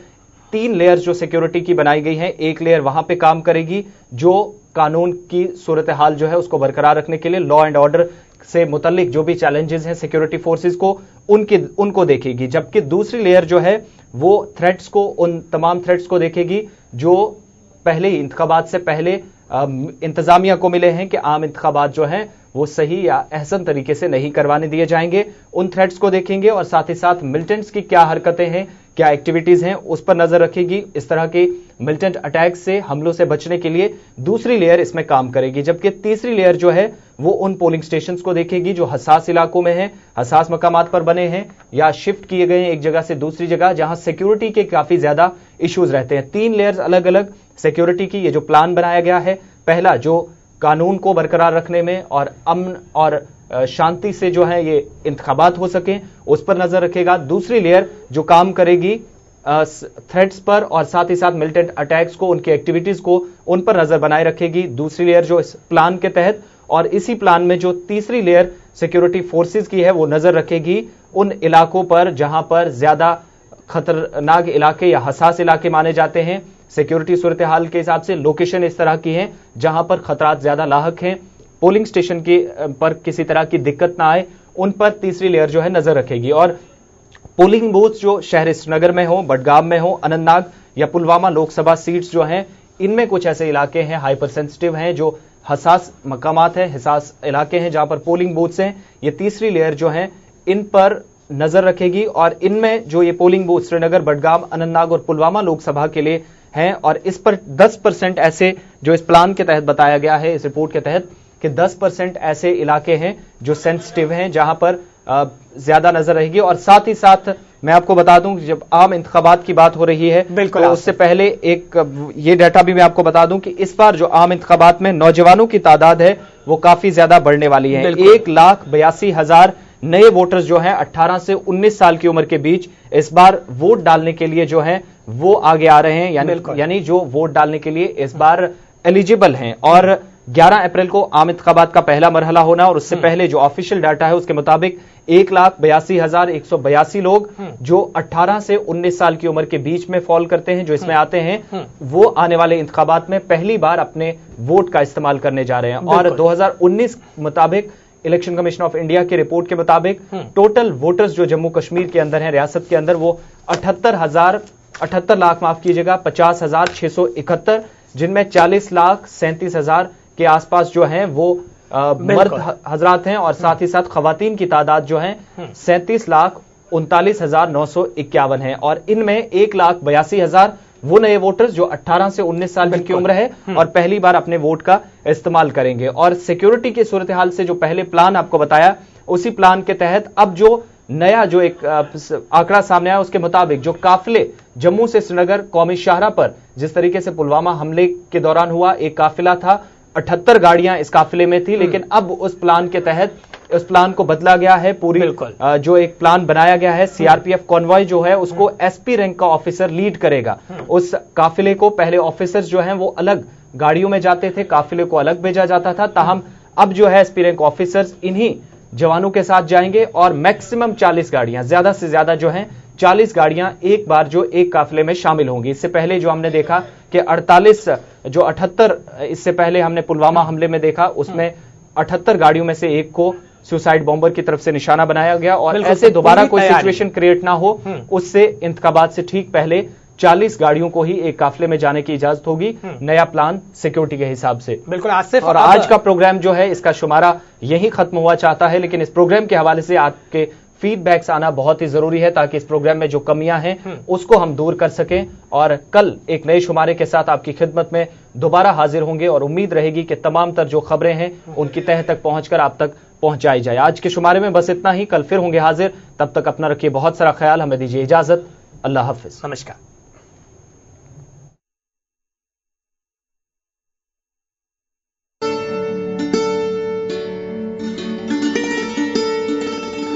3 लेयर जो सिक्योरिटी की बनाई गई है। एक लेयर वहां पे काम करेगी जो कानून की सूरत हाल जो है उसको बरकरार रखने के लिए लॉ एंड ऑर्डर से मुतल्लिक जो भी चैलेंजेस हैं सिक्योरिटी फोर्सेस को उनको देखेगी, जबकि दूसरी लेयर जो है वो थ्रेट्स को, उन तमाम थ्रेट्स को देखेगी जो पहले ही इंतखाबात से पहले इंतजामिया को मिले हैं कि आम इंतखाबात जो हैं वो सही या अहसन तरीके से नहीं करवाने दिए जाएंगे। उन थ्रेट्स को देखेंगे और साथ ही साथ मिलिटेंट्स की क्या हरकतें हैं, क्या एक्टिविटीज हैं, उस पर नजर रखेगी। इस तरह के मिलिटेंट अटैक से, हमलों से बचने के लिए दूसरी लेयर इसमें काम करेगी, जबकि तीसरी लेयर जो है वो उन पोलिंग स्टेशंस को देखेगी जो हसास इलाकों में हैं, हसास मकामात पर बने हैं या शिफ्ट किए गए हैं एक जगह से दूसरी जगह, जहां सिक्योरिटी के काफी ज्यादा इश्यूज रहते हैं। 3 लेयर्स अलग अलग सिक्योरिटी की, ये जो प्लान बनाया गया है, पहला जो कानून को बरकरार रखने में और अमन और शांति से जो है ये इंतखाबात हो सके, उस पर नजर रखेगा। दूसरी लेयर जो काम करेगी थ्रेट्स पर और साथ ही साथ मिलिटेंट अटैक्स को, उनकी एक्टिविटीज को, उन पर नजर बनाए रखेगी। दूसरी लेयर जो इस प्लान के तहत, और इसी प्लान में जो तीसरी लेयर सिक्योरिटी फोर्सेस की है वो नजर रखेगी उन इलाकों पर जहां पर ज्यादा खतरनाक इलाके या हसास इलाके माने जाते हैं। सिक्योरिटी सूरत हाल के हिसाब से लोकेशन इस तरह की है जहां पर खतरात ज्यादा लाहक हैं, पोलिंग स्टेशन के पर किसी तरह की दिक्कत ना आए, उन पर तीसरी लेयर जो है नजर रखेगी। और पोलिंग बूथ जो शहर श्रीनगर में हो, बडगाम में हो, अनंतनाग या पुलवामा लोकसभा सीट्स जो हैं, इनमें कुछ ऐसे इलाके हैं हाइपर सेंसिटिव हैं, जो हसास मकामात हैं, हसास इलाके हैं जहां पर पोलिंग बूथ्स हैं। ये तीसरी लेयर जो है इन पर नजर रखेगी और इनमें जो ये पोलिंग बूथ श्रीनगर, बडगाम, अनंतनाग और पुलवामा लोकसभा के लिए हैं, और इस पर 10% ऐसे जो इस प्लान के तहत बताया गया है, इस रिपोर्ट के तहत, कि 10% ऐसे इलाके हैं जो सेंसिटिव हैं जहां पर ज्यादा नजर रहेगी। और साथ ही साथ मैं आपको बता दूं कि जब आम इंतखाबात की बात हो रही है तो उससे पहले एक ये डाटा भी मैं आपको बता दूं कि इस बार जो आम इंतखाबात में नौजवानों की तादाद है वो काफी ज्यादा बढ़ने वाली है। 1,82,000 नए वोटर्स जो हैं 18 से 19 साल की उम्र के बीच इस बार वोट डालने के लिए जो हैं वो आगे आ रहे हैं, यानी जो वोट डालने के लिए इस बार एलिजिबल हैं। और 11 अप्रैल को आम इंतखाबात का पहला मरहला होना, और उससे पहले जो ऑफिशियल डाटा है उसके मुताबिक 1,82,182 लोग जो 18 से 19 साल की उम्र के बीच में फॉल करते हैं, जो इसमें आते हैं, वो आने वाले इंतखाबात में पहली बार अपने वोट का इस्तेमाल करने जा रहे हैं। और 2019 मुताबिक इलेक्शन कमीशन ऑफ इंडिया की रिपोर्ट के मुताबिक टोटल वोटर्स जो जम्मू कश्मीर के अंदर हैं, रियासत के अंदर, वो 78 लाख 50,671, जिनमें 40,37,000 के आसपास जो हैं वो मर्द हजरात हैं, और साथ ही साथ खवातीन की तादाद जो है 37,39,951 है। और इनमें 1,82,000 वो नए वोटर्स जो 18 से 19 साल की उम्र है और पहली बार अपने वोट का इस्तेमाल करेंगे। और सिक्योरिटी की सूरत हाल से जो पहले प्लान आपको बताया, उसी प्लान के तहत अब जो नया जो एक आंकड़ा सामने आया उसके मुताबिक जो काफिले जम्मू से श्रीनगर कौमी शाहरा पर जिस तरीके से पुलवामा हमले के दौरान हुआ, एक काफिला था, 78 गाड़ियां इस काफिले में थी, लेकिन अब उस प्लान के तहत उस प्लान को बदला गया है। पूरी जो एक प्लान बनाया गया है, सीआरपीएफ कॉन्वॉय जो है उसको एसपी रैंक का ऑफिसर लीड करेगा। उस काफिले को पहले ऑफिसर्स जो हैं वो अलग गाड़ियों में जाते थे, काफिले को अलग भेजा जाता था, ताहम अब जो है एसपी रैंक ऑफिसर्स इन्हीं जवानों के साथ जाएंगे और मैक्सिमम 40 गाड़ियां, ज्यादा से ज्यादा जो हैं 40 गाड़ियां एक बार जो एक काफिले में शामिल होंगी। इससे पहले जो हमने देखा कि 78 इससे पहले हमने पुलवामा हमले में देखा, उसमें 78 गाड़ियों में से एक को सुसाइड बॉम्बर की तरफ से निशाना बनाया गया। और ऐसे दोबारा कोई सिचुएशन क्रिएट ना हो, उससे इंतखाबात से ठीक पहले 40 गाड़ियों को ही एक काफिले में जाने की इजाजत होगी, नया प्लान सिक्योरिटी के हिसाब से।
बिल्कुल आसिफ,
और आज का प्रोग्राम जो है इसका शुमारा यही खत्म हुआ चाहता है, लेकिन इस प्रोग्राम के हवाले से आपके फीडबैक्स आना बहुत ही जरूरी है ताकि इस प्रोग्राम में जो कमियां हैं उसको हम दूर कर सकें। और कल एक नए शुमारे के साथ आपकी खिदमत में दोबारा हाजिर होंगे और उम्मीद रहेगी कि तमाम तर जो खबरें हैं उनकी तह तक पहुंचकर आप तक पहुंचाई जाए। आज के शुमारे में बस इतना ही, कल फिर होंगे हाजिर, तब तक अपना रखिए बहुत सारा ख्याल, हमें दीजिए इजाजत, अल्लाह हाफिज,
नमस्कार।